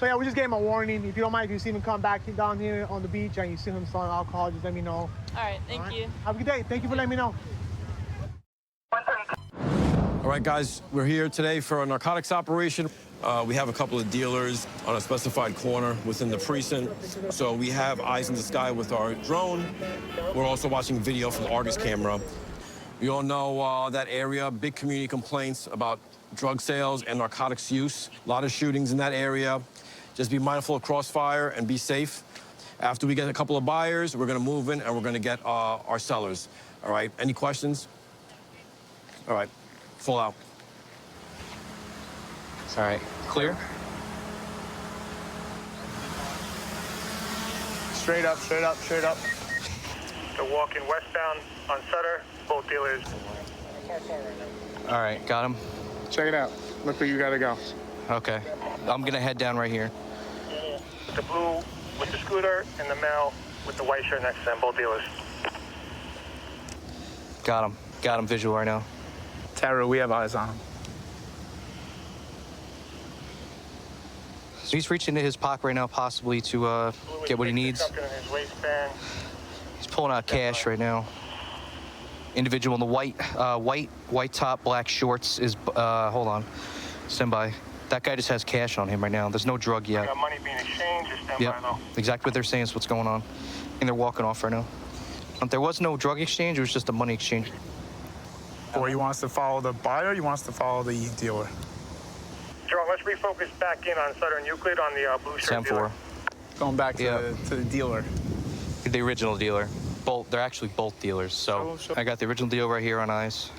yeah, we just gave him a warning. If you don't mind, if you see him come back down here on the beach and you see him selling alcohol, just let me know. All right. Thank you. Have a good day. Thank you for letting me know. All right, guys, we're here today for a narcotics operation. We have a couple of dealers on a specified corner within the precinct. So we have eyes in the sky with our drone. We're also watching video from the Argus camera. We all know that area, big community complaints about drug sales and narcotics use. A lot of shootings in that area. Just be mindful of crossfire and be safe. After we get a couple of buyers, we're gonna move in and we're gonna get our sellers. All right, any questions? All right, full out. All right, clear? Straight up, straight up, straight up. They're walking westbound on Sutter, both dealers. All right, got him. Check it out. Look where you gotta go. Okay, I'm gonna head down right here. The blue with the scooter and the male with the white shirt next to them, both dealers. Got him. Got him visual right now. Tara, we have eyes on him. So he's reaching into his pocket right now, possibly to get what he needs. He's pulling out cash right now. Individual in the white top, black shorts is, hold on, stand by. That guy just has cash on him right now. There's no drug yet. Got money being exchanged, just stand by though. Exactly what they're saying is what's going on. And they're walking off right now. There was no drug exchange, it was just a money exchange. Or you want us to follow the buyer, or you want us to follow the dealer? Jerome, let's refocus back in on Sutter and Euclid on the blue shirt dealer. 10-4. Going back to the dealer. The original dealer. They're actually both dealers. So I got the original deal right here on eyes.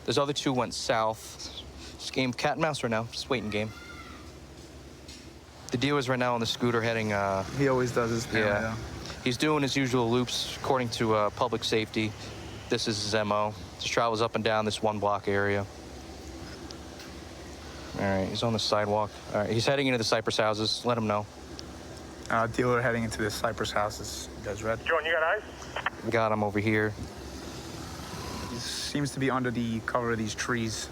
Those other two went south. This game cat and mouse right now, just waiting game. The dealer's right now on the scooter heading. He always does his thing. Yeah. He's doing his usual loops according to public safety. This is his MO. Just travels up and down this one block area. All right, he's on the sidewalk. All right, he's heading into the Cypress houses. Let him know. Dealer heading into the Cypress houses. You guys read? John, you got eyes? Got him over here. He seems to be under the cover of these trees.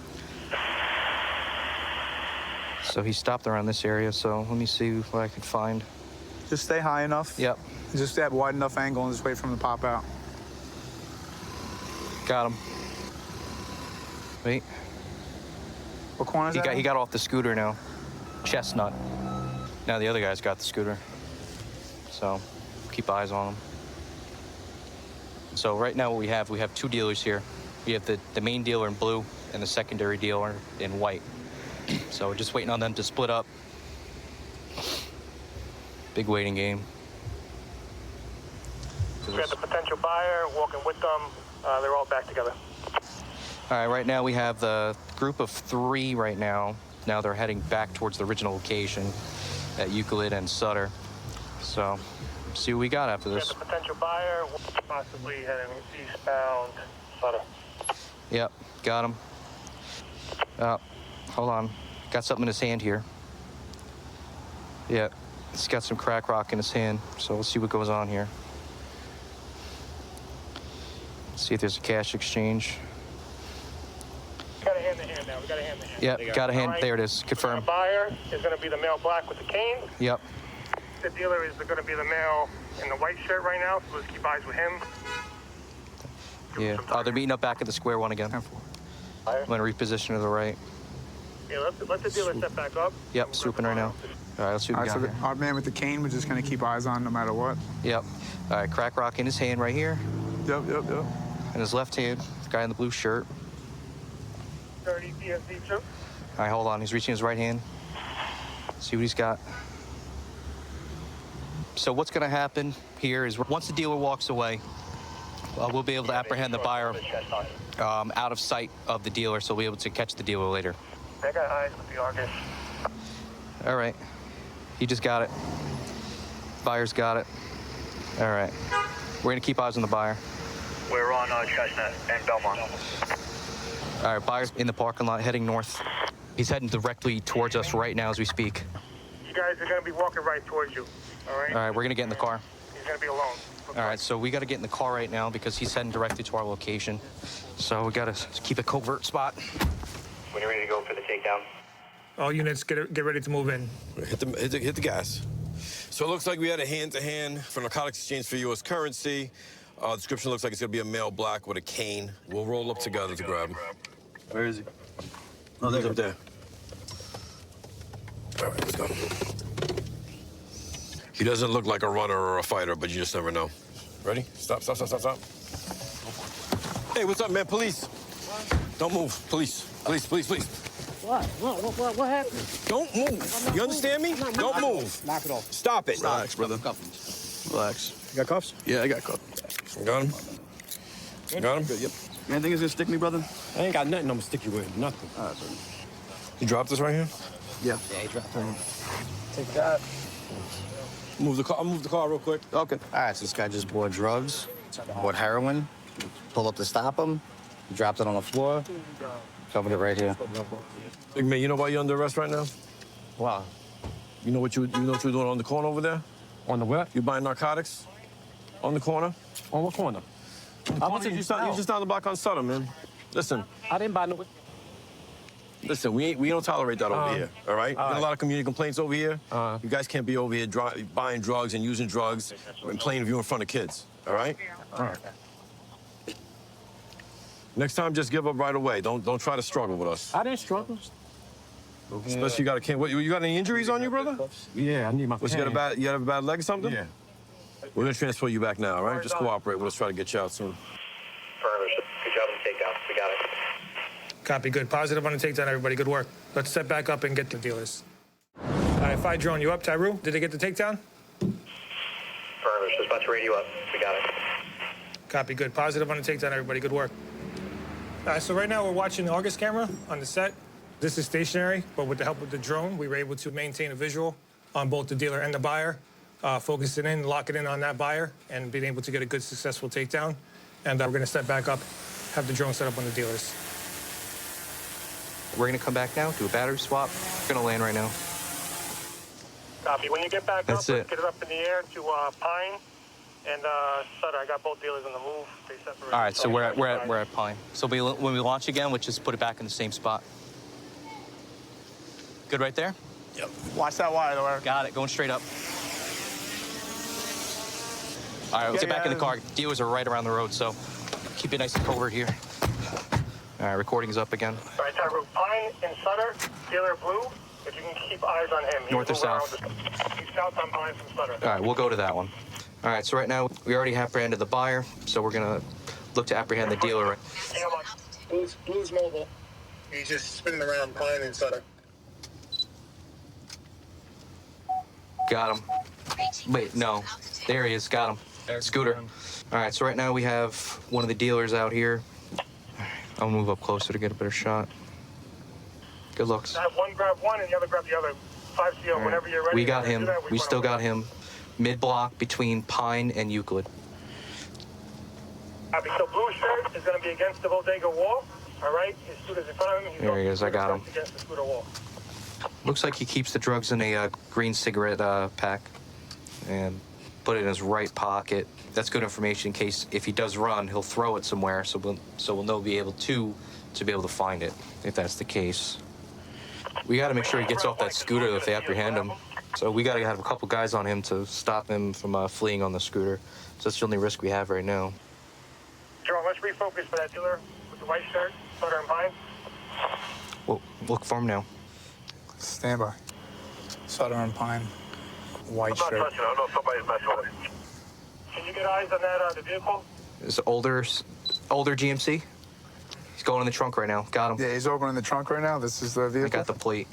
So he stopped around this area, so let me see what I can find. Just stay high enough. Yep. Just at wide enough angle and just wait for him to pop out. Got him. Wait. What corner is that? He got off the scooter now. Chestnut. Now the other guy's got the scooter. So keep eyes on him. So right now what we have two dealers here. We have the main dealer in blue and the secondary dealer in white. So we're just waiting on them to split up. Big waiting game. We got the potential buyer walking with them. They're all back together. All right, right now we have the group of 3 right now. Now they're heading back towards the original location at Euclid and Sutter. So, see what we got after this. We got the potential buyer, possibly heading eastbound Sutter. Yep, got him. Hold on. Got something in his hand here. Yeah, he's got some crack rock in his hand. So we'll see what goes on here. See if there's a cash exchange. Got a hand in hand now. We got a hand in hand. Yep, got a hand. Right. There it is. Confirm. The buyer is going to be the male black with the cane. Yep. The dealer is going to be the male in the white shirt right now, so let's keep eyes with him. Yeah. Oh, they're meeting up back at the square one again. I'm going to reposition to the right. Yeah, let the dealer step back up. Yep, swooping right now. All right, let's see what we got So here. our man with the cane, we're just going to keep eyes on no matter what. Yep. All right, crack rock in his hand right here. Yep. In his left hand, the guy in the blue shirt. 30 PSD2. All right, hold on. He's reaching his right hand. See what he's got. So what's going to happen here is once the dealer walks away, we'll be able to apprehend the buyer out of sight of the dealer, so we'll be able to catch the dealer later. I got eyes with the Argus. All right. He just got it. Buyer's got it. All right. We're going to keep eyes on the buyer. We're on Chestnut and Belmont. All right, buyer's in the parking lot heading north. He's heading directly towards us right now as we speak. You guys are going to be walking right towards you, all right? All right, we're going to get in the car. He's going to be alone. All right, so we got to get in the car right now because he's heading directly to our location. So we got to keep a covert spot. When you're ready to go for the takedown. All units, get ready to move in. Hit the gas. So it looks like we had a hand-to-hand for narcotics exchange for U.S. currency. Description looks like it's going to be a male black with a cane. We'll roll up together to grab him. Where is he? Oh, there's up there. All right, let's go. He doesn't look like a runner or a fighter, but you just never know. Ready? Stop. Hey, what's up, man? Police. Don't move. Police. What happened? Don't move. You understand me? Don't move. Knock it off. Stop it. Relax, brother. Relax. You got cuffs? Yeah, I got cuffs. Got him? Got him? Good, yep. You anything is gonna stick me, brother? I ain't got nothing I'm gonna stick you with. Nothing. All right, sorry. You dropped this right here? Yeah. Yeah, he dropped it. Take that. Move the car. I'll move the car real quick. Okay. All right, so this guy just bought drugs, bought heroin, pulled up to stop him, dropped it on the floor, covered it right here. Big man, you know why you're under arrest right now? Wow. You know what you were doing on the corner over there? On the what? You buying narcotics? On the corner? On what corner? You just down the block on Sutter, man. Listen. I didn't buy no. Listen, we don't tolerate that over here, all right? We got a lot of community complaints over here. You guys can't be over here buying drugs and using drugs and playing view in front of kids, all right? All right. Next time, just give up right away. Don't try to struggle with us. I didn't struggle. Especially you got a kid. What, you got any injuries on you, brother? Yeah, I need my. You have a bad leg or something? Yeah. We're gonna transfer you back now, all right? Just cooperate with us. Try to get you out soon. Good job on the takedown. We got it. Copy, good. Positive on the takedown, everybody. Good work. Let's step back up and get the dealers. All right, Fi Drone, you up? Tyru, did they get the takedown? Affirmative. Just about to radio up. We got it. Copy, good. Positive on the takedown, everybody. Good work. All right, so right now we're watching the Argus camera on the set. This is stationary, but with the help of the drone, we were able to maintain a visual on both the dealer and the buyer, focus it in, lock it in on that buyer, and being able to get a good, successful takedown. And we're gonna step back up, have the drone set up on the dealers. We're gonna come back now, do a battery swap. We're gonna land right now. Copy. When you get back That's up, it. let's get it up in the air to Pine and Sutter. I got both dealers on the move. They separate. All right, so we're at Pine. So when we launch again, we'll just put it back in the same spot. Good right there? Yep. Watch that wire, though. Got it, going straight up. All right, let's get back in the car. Dealers are right around the road, so keep it nice and covert here. All right, recording's up again. All right, Tyru, Pine and Sutter, dealer blue. If you can keep eyes on him. North or south? He's south on Pine from Sutter. All right, we'll go to that one. All right, so right now we already apprehended the buyer, so we're gonna look to apprehend the dealer. Blue's mobile. He's just spinning around Pine and Sutter. Got him. Wait, no. There he is, got him. Scooter. All right, so right now we have one of the dealers out here. I'll move up closer to get a better shot. Good looks. Have one grab one and the other grab the other. 5CO, Right. whenever you're ready. We got him. That, We still got him. Mid-block between Pine and Euclid. Copy. So blue shirt is going to be against the bodega wall. All right? His scooter's in front of him. He's There he is, I got him. against the scooter wall. Looks like he keeps the drugs in a green cigarette pack and put it in his right pocket. That's good information in case if he does run, he'll throw it somewhere, so we'll know be able to find it if that's the case. We got to make sure he gets off that scooter if they apprehend him. So we got to have a couple guys on him to stop him from fleeing on the scooter. So that's the only risk we have right now. Jerome, let's refocus for that dealer with the white shirt, Sutter and Pine. Well, look for him now. Stand by. Sutter and Pine, white I'm shirt. not touching it. I know somebody's messing with it. Can you get eyes on that, the vehicle? It's older GMC. He's going in the trunk right now. Got him. Yeah, he's opening the trunk right now. This is the vehicle. I got the plate.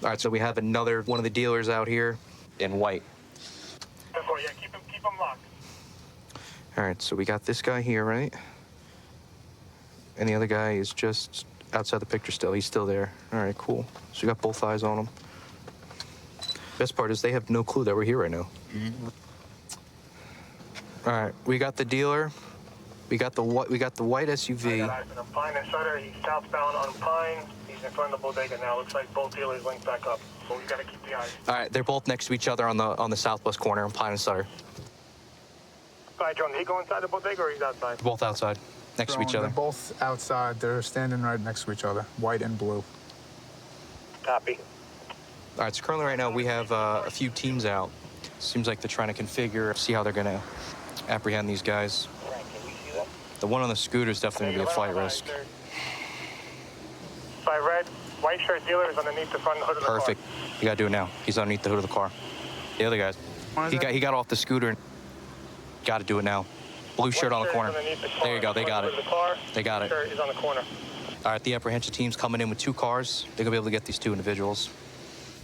All right, so we have another one of the dealers out here in white. Yeah, keep him locked. All right, so we got this guy here, right? And the other guy is just outside the picture still. He's still there. All right, cool. So we got both eyes on him. Best part is they have no clue that we're here right now. All right, we got the dealer. We got the white SUV. I got eyes on him. Pine and Sutter. He's southbound on Pine. He's in front of the bodega now. Looks like both dealers linked back up. But we got to keep the eyes. All right, they're both next to each other on the southwest corner on Pine and Sutter. All right, John, did he go inside the bodega or he's outside? Both outside, next to each They're other. both outside. They're standing right next to each other, white and blue. Copy. All right, so currently right now we have a few teams out. Seems like they're trying to configure, see how they're going to apprehend these guys. The one on the scooter is definitely going to be a flight risk. By red, white shirt dealer is underneath the front hood of the car. Perfect. You got to do it now. He's underneath the hood of the car. The other guys. He got off the scooter. And got to do it now. Blue shirt on the corner. There you go. They got it. They got it. Shirt is on the corner. All right, the apprehension team's coming in with 2 cars. They're going to be able to get these 2 individuals.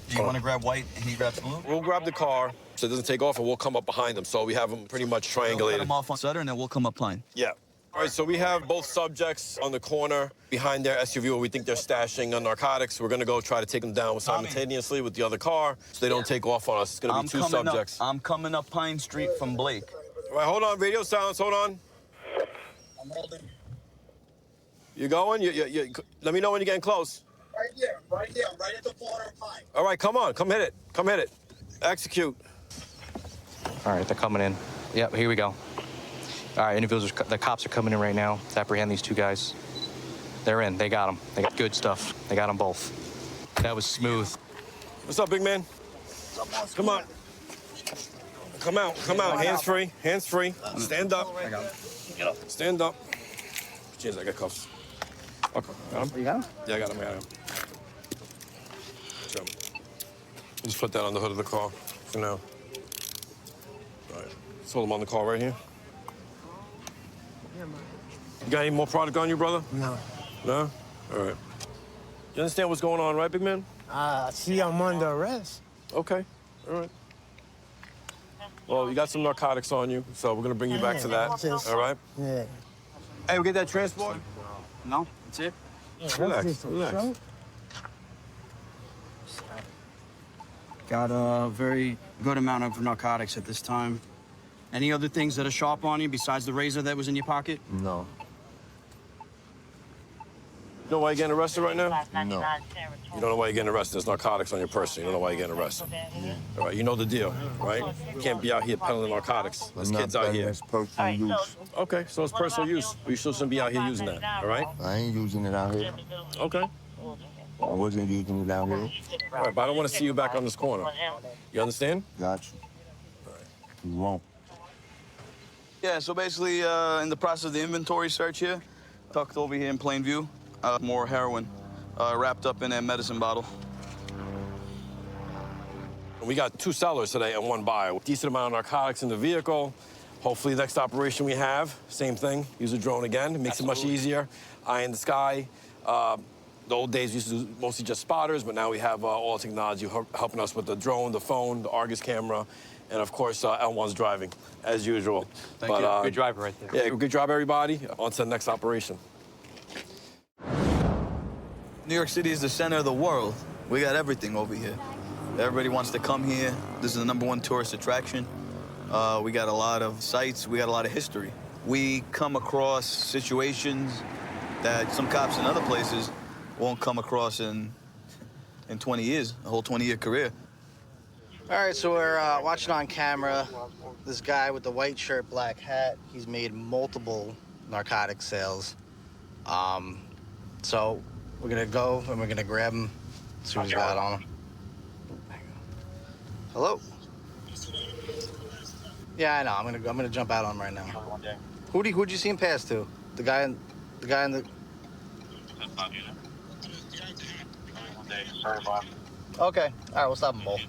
Do you want to grab white and he grabs blue? We'll grab the car so it doesn't take off, and we'll come up behind them. So we have them pretty much We'll cut triangulated. them off on Sutter, and then we'll come up Pine. Yeah. All right, so we have both subjects on the corner behind their SUV where we think they're stashing narcotics. We're going to go try to take them down simultaneously with the other car so they don't take off on us. It's going to be 2 subjects. I'm coming up Pine Street from Blake. All right, hold on. Radio silence. Hold on. I'm holding. You going? Let me know when you're getting close. Right there, I'm right at the corner of Pine. All right, come on. Come hit it. Come hit it. Execute. All right, they're coming in. Yep, here we go. All right, individuals, the cops are coming in right now to apprehend these two guys. They're in. They got them. They got good stuff. They got them both. That was smooth. What's up, big man? Come on. Come out. Come out. Hands free. Hands free. Stand up. Get up. Stand up. Cheers. I got cuffs. Okay. Got him? You got him? Yeah, I got him. I got him. So, just put that on the hood of the car for now. All right. Let's hold him on the car right here. You got any more product on you, brother? No. No? All right. You understand what's going on, right, big man? See, I'm under arrest. Okay. All right. Well, you got some narcotics on you, so we're gonna bring you back to that. All right? Yeah. Hey, we get that transport? No, that's it. Relax, relax. Got a very good amount of narcotics at this time. Any other things that are sharp on you besides the razor that was in your pocket? No. You know why you're getting arrested right now? No. You don't know why you're getting arrested. There's narcotics on your person. You don't know why you're getting arrested. Yeah. All right, you know the deal, right? You can't be out here peddling narcotics. There's kids out here. It's personal use. Okay, so it's personal use. But you still shouldn't be out here using that, all right? I ain't using it out here. Okay. I wasn't using it out here. All right, but I don't want to see you back on this corner. You understand? Got you. You won't. Yeah, so basically, in the process of the inventory search here, tucked over here in plain view, more heroin wrapped up in a medicine bottle. We got 2 sellers today and 1 buyer. Decent amount of narcotics in the vehicle. Hopefully, next operation we have, same thing. Use a drone again. It makes it much easier. Eye in the sky. The old days we used to do mostly just spotters, but now we have all technology helping us with the drone, the phone, the Argus camera, and of course, L1's driving, as usual. Thank you. Good driver right there. Yeah, good job, everybody. On to the next operation. New York City is the center of the world. We got everything over here. Everybody wants to come here. This is the #1 tourist attraction. We got a lot of sites. We got a lot of history. We come across situations that some cops in other places won't come across in 20 years, a whole 20-year career. All right, so we're watching on camera this guy with the white shirt, black hat. He's made multiple narcotic sales. So we're gonna go and we're gonna grab him, see what he's got on him. Hello? Yeah, I know. I'm gonna jump out on him right now. Who'd you see him pass to? The guy in the. Okay. All right, we'll stop them both.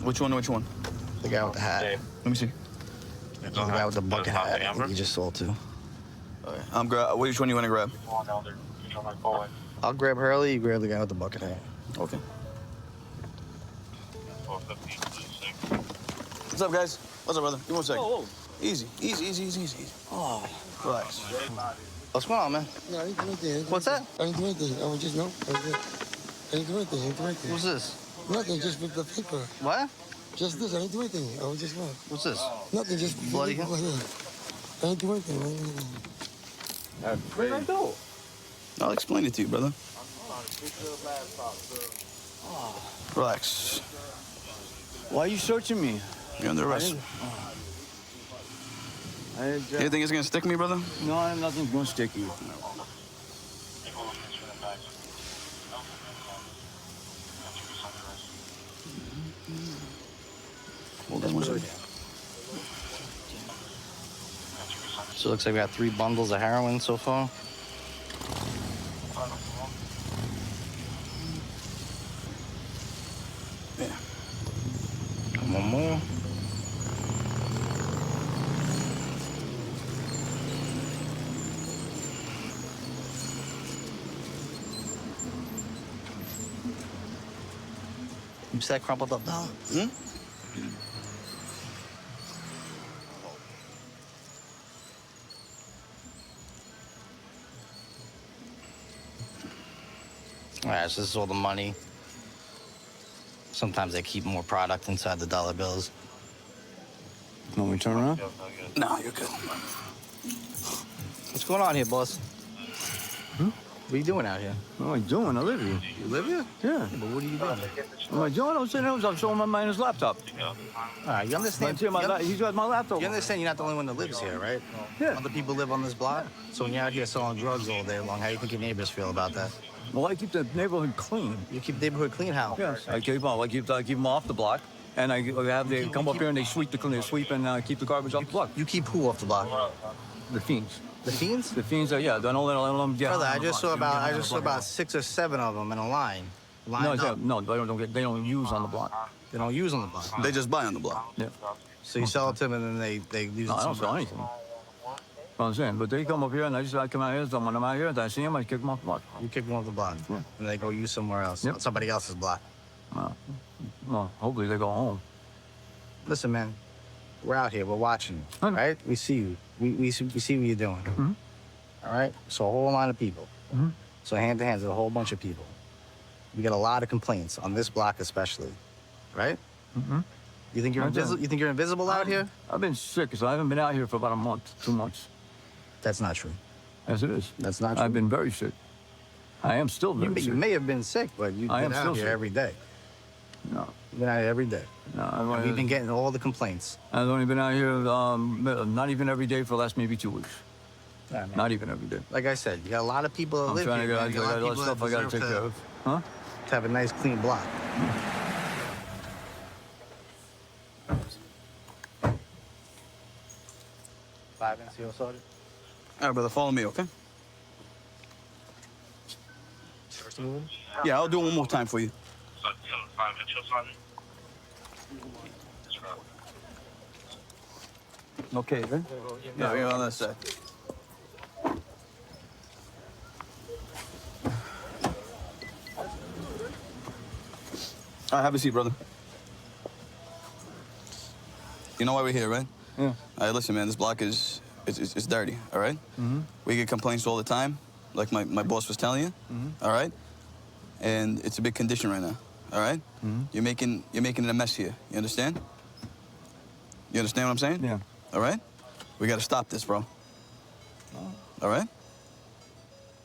Which one? Which one? The guy with the hat. Let me see. The guy with the bucket hat. I think you just sold to. Okay. Which one you want to grab? I'll grab Hurley. You grab the guy with the bucket hat. Okay. What's up, guys? What's up, brother? Give me 1 second. Oh, Easy, easy, easy, easy, easy. Oh, relax. What's going on, man? No, I ain't doing anything. What's that? I ain't doing anything. I was just, no. I ain't doing anything. What's this? Nothing, just with the paper. What? Just this. I ain't doing anything. I was just what? What's this? Nothing, just Bloody hell. I ain't doing anything. Where did I go? I'll explain it to you, brother. Relax. Why are you searching me? You're under arrest. You think it's gonna stick me, brother? No, nothing's gonna stick you. Hold on 1 second. So it looks like we got 3 bundles of heroin so far. Yeah. One more. You see that crumpled up dollar? Hmm? All right, so this is all the money. Sometimes they keep more product inside the dollar bills. Want me to turn around? No, you're good. What's going on here, boss? What are you doing out here? What am I doing? I live here. You live here? Yeah. But what are you doing? What am I doing? I'm sitting here. I'm showing my man his laptop. All right, you understand? He's got my laptop. You understand you're not the only one that lives here, right? Yeah. Other people live on this block. So when you're out here selling drugs all day long, how do you think your neighbors feel about that? Well, I keep the neighborhood clean. You keep the neighborhood clean how? Yes. I keep them off the block. And I have they come up here and they sweep and keep the garbage off the block. You keep who off the block? The fiends. The fiends? The fiends are, yeah. Don't let them get. Brother, I just saw about 6 or 7 of them in a line. No, they don't use on the block. They don't use on the block. They just buy on the block. Yeah. So you sell it to them and then they use it. No, I don't sell anything. I'm saying, but they come up here and I come out here. So when I'm out here, and I see them, I kick them off the block. You kick them off the block. Yeah. And they go use somewhere else. Yep. On somebody else's block. Well, hopefully they go home. Listen, man. We're out here. We're watching you. Right? We see you. We see what you're doing. Mm-hmm. All right? So a whole line of people. Mm-hmm. So hand to hand, there's a whole bunch of people. We get a lot of complaints on this block especially. Right? Mm-hmm. You think you're invisible? You think you're invisible out here? I've been sick, so I haven't been out here for about a month, 2 months. That's not true. Yes, it is. That's not true. I've been very sick. I am still very sick. You may have been sick, but you've been out here every day. No. You've been out here every day. No, we've been getting all the complaints. I've only been out here not even every day for the last maybe 2 weeks. Yeah, not even every day. Like I said, you got a lot of people that live here. I got a lot of stuff I got to take care of. Huh? To have a nice, clean block. Five NCO Sergeant. All right, brother, follow me, okay? Yeah, I'll do it one more time for you. Okay, then? Yeah, we're on that side. All right, have a seat, brother. You know why we're here, right? Yeah. All right, listen, man, this block is dirty, all right? Mm-hmm. We get complaints all the time, like my boss was telling you, all right? And it's a big condition right now, all right? Mm-hmm. You're making it a mess here, you understand? You understand what I'm saying? Yeah. All right? We gotta stop this, bro. All right?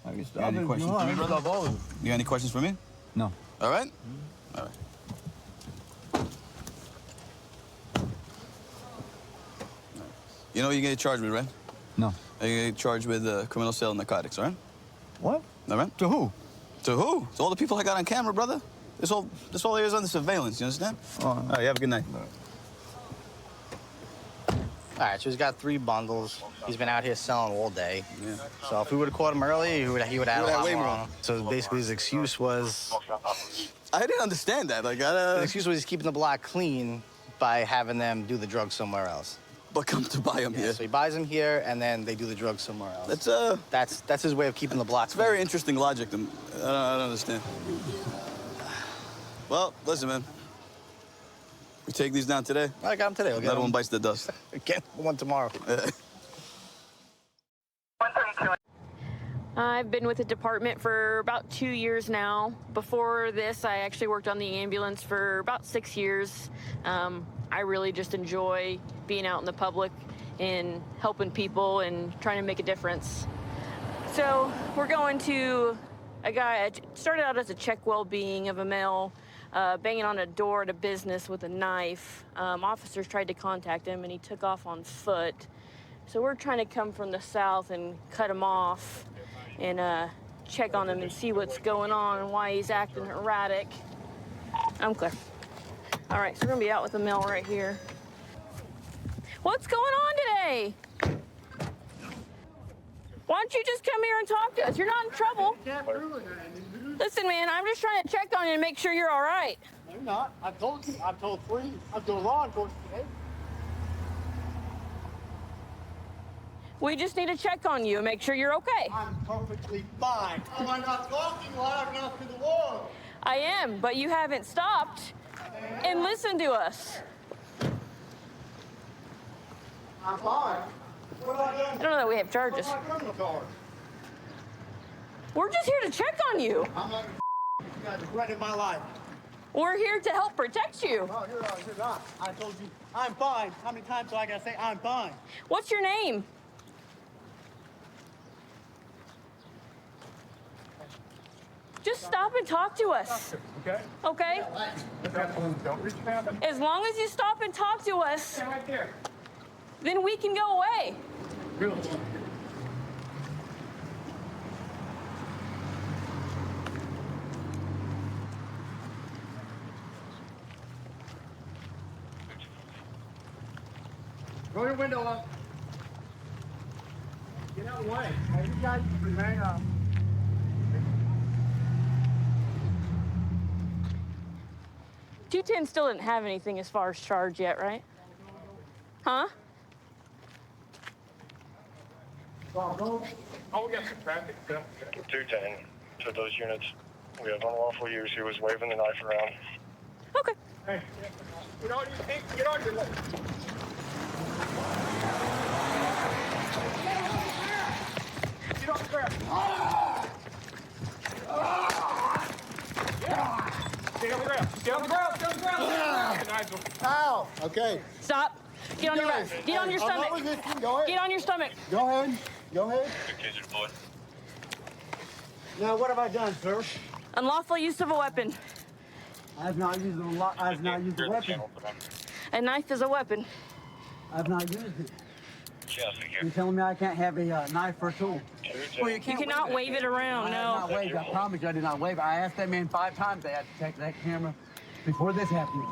I can You stop got any it. questions No, for I me, can brother? stop all of it. You got any questions for me? No. All right? All right. You know what you get charged with, right? No. You get charged with criminal sale of narcotics, all right? What? All right? To who? To who? To all the people I got on camera, brother. This whole area is under surveillance, you understand? All right, you have a good night. All right, so he's got 3 bundles. He's been out here selling all day. Yeah. So if we would have caught him early, he would have had a lot more on him. So basically his excuse was... I didn't understand that. Like, His excuse was he's keeping the block clean by having them do the drugs somewhere else. But come to buy them here. So he buys them here, and then they do the drugs somewhere else. That's his way of keeping the block It's very interesting logic. I don't understand. Well, listen, man. We take these down today. I got them today. We'll get Another one them. bites the dust. Get one tomorrow. I've been with the department for about 2 years now. Before this, I actually worked on the ambulance for about 6 years. I really just enjoy being out in the public and helping people and trying to make a difference. So we're going to a guy, it started out as a check well-being of a male, banging on a door at a business with a knife. Officers tried to contact him and he took off on foot. So we're trying to come from the south and cut him off and check on him and see what's going on and why he's acting erratic. I'm clear. All right, so we're gonna be out with the male right here. What's going on today? Why don't you just come here and talk to us? You're not in trouble. Listen, man, I'm just trying to check on you and make sure you're all right. You're not. I've told you. I've told 3. I've told law enforcement today. We just need to check on you and make sure you're okay. I'm perfectly fine. Am I not talking loud enough to the world? I am, but you haven't stopped and listened to us. I'm fine. What have I done? I don't know that we have charges. What's my criminal card? We're just here to check on you. I'm not you guys threatened my life. We're here to help protect you. No, you're not. I told you I'm fine. How many times do I gotta say I'm fine? What's your name? just stop and talk to us. Okay? Okay? Don't reach down. As long as you stop and talk to us, then we can go away. Roll your window up. Get out of the way. Hey, you guys remain up. $210 still didn't have anything as far as charge yet, right? Huh? Oh, we got some traffic. 210 to those units. We have unlawful use. He was waving the knife around. Okay. Hey, get on your feet. Get on your leg. Get on the ground. Stay on the ground. Stay on the ground. Stay on the ground. Nigel. Ow. Okay. Stop. Get on your back. Get on your stomach. Go ahead. Get on your stomach. Go ahead. Go ahead. Taser deployed. Now, what have I done, sir? Unlawful use of a weapon. I've not used a weapon. A knife is a weapon. I've not used it. You're telling me I can't have a knife or a tool? Well, you cannot wave it around, I no. have not waved. I promise you I did not wave. I asked that man 5 times they had to check that camera before this happened.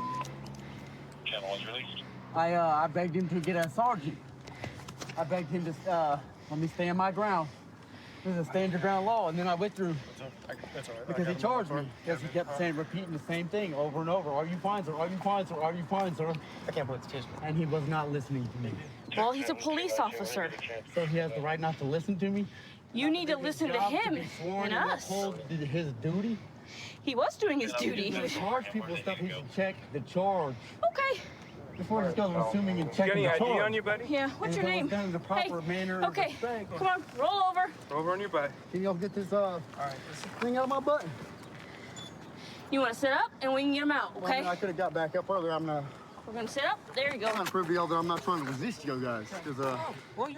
Channel was released. I begged him to get a sergeant. I begged him to let me stand my ground. This is a stand your ground law, and then I withdrew. That's all right. Because he charged me. Because he kept saying, repeating the same thing over and over. Are you fine, sir? Are you fine, sir? Are you fine, sir? I can't believe it's And he was not listening to me. Well, he's a police officer. So he has the right not to listen to me? You need to listen to him and us. Uphold his duty? He was doing his He duty. doesn't charge people with stuff. He should check the charge. Okay. Before he goes assuming and You got checking any the charge. ID on you, buddy? Yeah, what's your And if name? it was done in the proper manner and Okay, respect. come on, roll over. Over on your butt. Can y'all get this thing out of my butt? You want to sit up and we can get him out, Well, okay? I could have got back up earlier. I'm We're going to sit up. There you go. trying to prove to y'all that I'm not trying to resist you guys. Because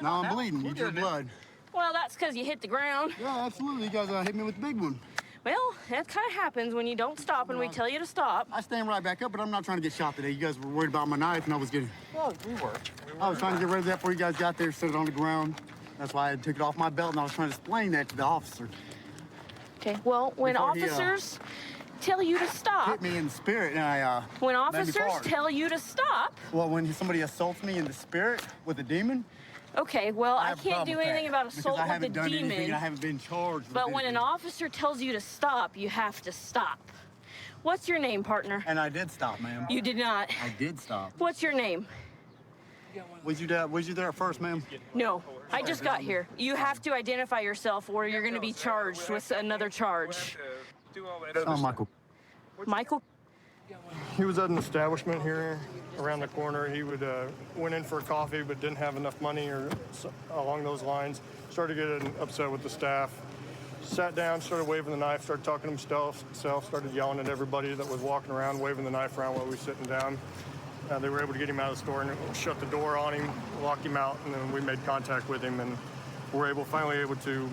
now I'm bleeding. You drew blood. Well, that's because you hit the ground. Yeah, absolutely. You guys hit me with the big one. Well, that kind of happens when you don't stop and we tell you to stop. I stand right back up, but I'm not trying to get shot today. You guys were worried about my knife, and I was getting... Well, we were. I was trying to get rid of that before you guys got there, set it on the ground. That's why I took it off my belt, and I was trying to explain that to the officer. Okay, well, when Before he, officers tell you to stop... Hit me in the spirit, and I, When made me officers fart. tell you to stop... Well, when somebody assaults me in the spirit with a demon... Okay, well, I have a can't problem do with anything that, about assault because I with haven't a done anything, demon. and I haven't been charged with But when an anything. officer tells you to stop, you have to stop. What's your name, partner? And I did stop, ma'am. You did not. I did stop. What's your name? Was you there at first, ma'am? No, I just got here. You have to identify yourself or you're going to be charged with another charge. Michael. Michael? He was at an establishment here around the corner. He went in for a coffee but didn't have enough money or along those lines. Started getting upset with the staff. Sat down, started waving the knife, started talking to himself, started yelling at everybody that was walking around, waving the knife around while we were sitting down. They were able to get him out of the store and shut the door on him, lock him out, and then we made contact with him and were finally able to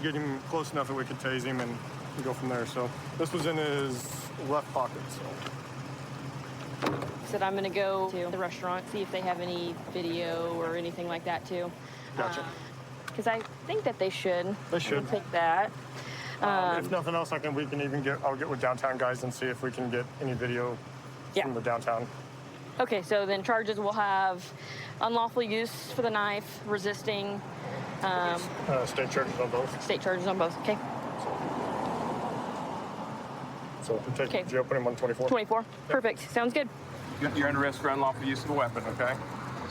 get him close enough that we could tase him and go from there. So this was in his left pocket. So. Said I'm going to go to the restaurant, see if they have any video or anything like that too. Gotcha. Because I think that they should. They should. Pick that. If nothing else, I'll get with downtown guys and see if we can get any video from the downtown. Okay, so then charges will have unlawful use for the knife, resisting. State charges on both. State charges on both. Okay. So we take him to jail, put him on 24. 24. Perfect. Sounds good. You're under arrest for unlawful use of a weapon, okay?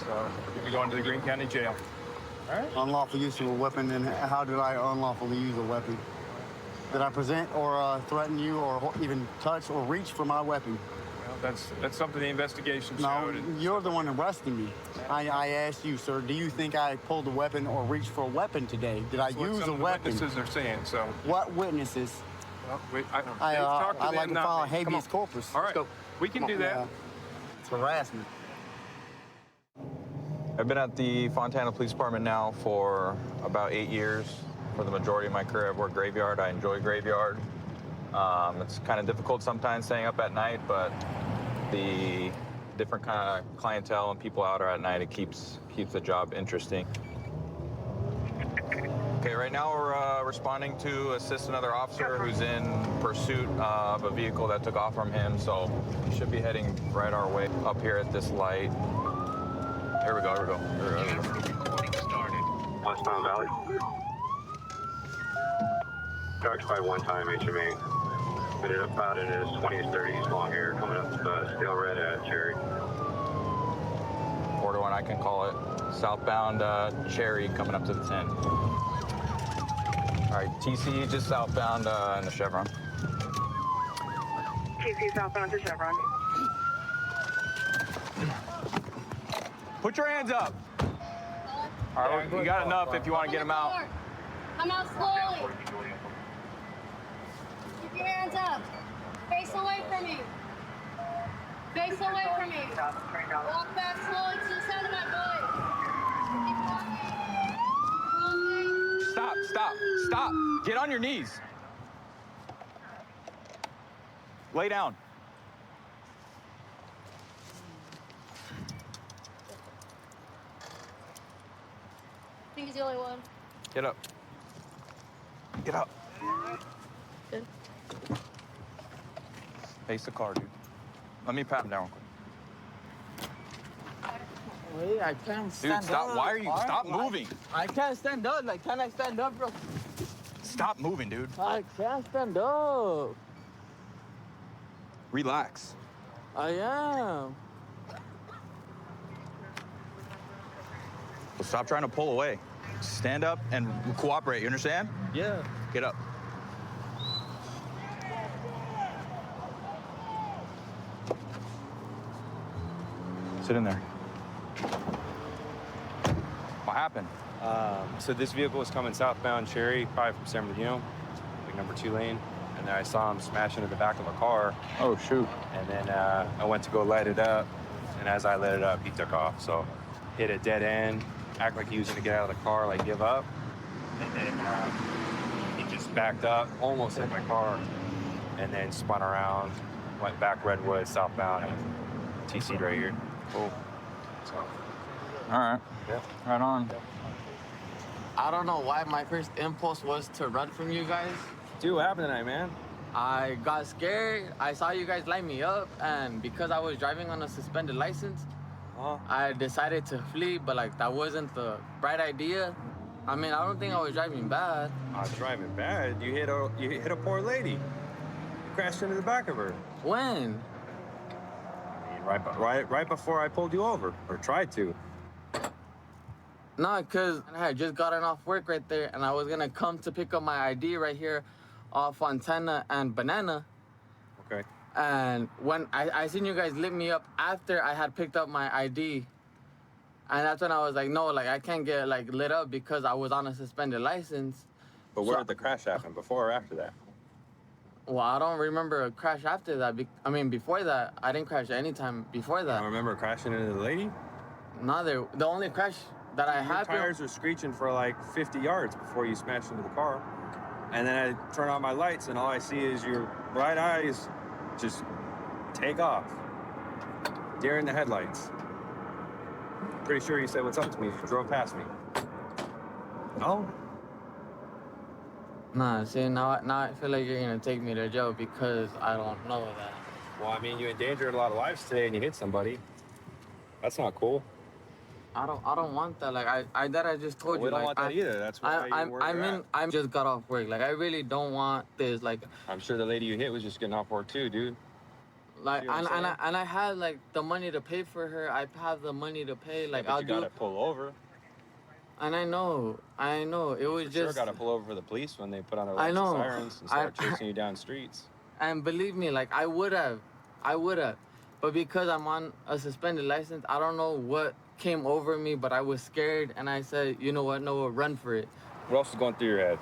So you'll be going to the Greene County Jail. All right. Unlawful use of a weapon, and how did I unlawfully use a weapon? Did I present or threaten you or even touch or reach for my weapon? Well, that's something the investigation showed. No, you're the one arresting me. I asked you, sir, do you think I pulled a weapon or reached for a weapon today? Did I use a weapon? Witnesses are saying so. What witnesses? Well, I'd like to file a habeas corpus. All right, we can do that. It's harassment. I've been at the Fontana Police Department now for about 8 years. For the majority of my career, I've worked graveyard. I enjoy graveyard. It's kind of difficult sometimes staying up at night, but the different kind of clientele and people out at night, it keeps the job interesting. Okay, right now we're responding to assist another officer who's in pursuit of a vehicle that took off from him, so he should be heading right our way up here at this light. Here we go, here we go. Westbound Valley. Dark by one time HMA. Ended up out in his 20s, 30s, long hair, coming up stale red at Cherry. 4-1, I can call it. Southbound Cherry coming up to the 10. All right, TC just southbound in the Chevron. TC southbound to Chevron. Put your hands up. All right, we got enough if you want to get them out. Come out slowly. Keep your hands up. Face away from me. Face away from me. Walk back slowly to the side of my body. Stop, stop, stop. Get on your knees. Lay down. I think he's the only one. Get up. Get up. Good. Face the car, dude. Let me pat him down quick. Wait, I can't stand up. Dude, stop. Why are you? Stop moving. I can't stand up. Like, can I stand up, bro? Stop moving, dude. I can't stand up. Relax. I am. Well, stop trying to pull away. Stand up and cooperate. You understand? Yeah. Get up. Sit in there. What happened? So this vehicle was coming southbound Cherry, probably from San Bernardino, like number 2 lane. And then I saw him smash into the back of a car. Oh, shoot. And then I went to go light it up. And as I lit it up, he took off. So hit a dead end, act like he was gonna get out of the car, like give up. And then he just backed up, almost hit my car. And then spun around, went back Redwood, southbound, and TC'd right here. Cool. So. All right. Yeah. Right on. I don't know why my first impulse was to run from you guys. Dude, what happened tonight, man? I got scared. I saw you guys light me up, and because I was driving on a suspended license, I decided to flee, but like that wasn't the right idea. I mean, I don't think I was driving bad. I was driving bad. You hit a poor lady. You crashed into the back of her. When? I mean, right before I pulled you over, or tried to. No, because I had just gotten off work right there, and I was gonna come to pick up my ID right here off Fontana and Banana. Okay. And when I seen you guys lit me up after I had picked up my ID, and that's when I was like, no, like I can't get like lit up because I was on a suspended license. But where did the crash happen? Before or after that? Well, I don't remember a crash after that. I mean, before that, I didn't crash any time before that. I remember crashing into the lady? No, the only crash that I had. Your tires were screeching for like 50 yards before you smashed into the car. And then I turn on my lights and all I see is your bright eyes just take off. Deer in the headlights. Pretty sure you said what's up to me. You drove past me. No? Nah, see, now I feel like you're gonna take me to jail because I don't know that. Well, I mean, you endangered a lot of lives today and you hit somebody. That's not cool. I don't want that. Like I just told you. We don't like, want that either. That's why I just got off work. Like I really don't want this. Like I'm sure the lady you hit was just getting off work too, dude. Like and I had like the money to pay for her. I have the money to pay. Like yeah, but you gotta pull over. And I know. It was just. Sure, gotta pull over for the police when they put on their lights and sirens and start chasing you down streets. And believe me, like I would have, but because I'm on a suspended license, I don't know what came over me, but I was scared, and I said, you know what, Noah, run for it. What else is going through your head?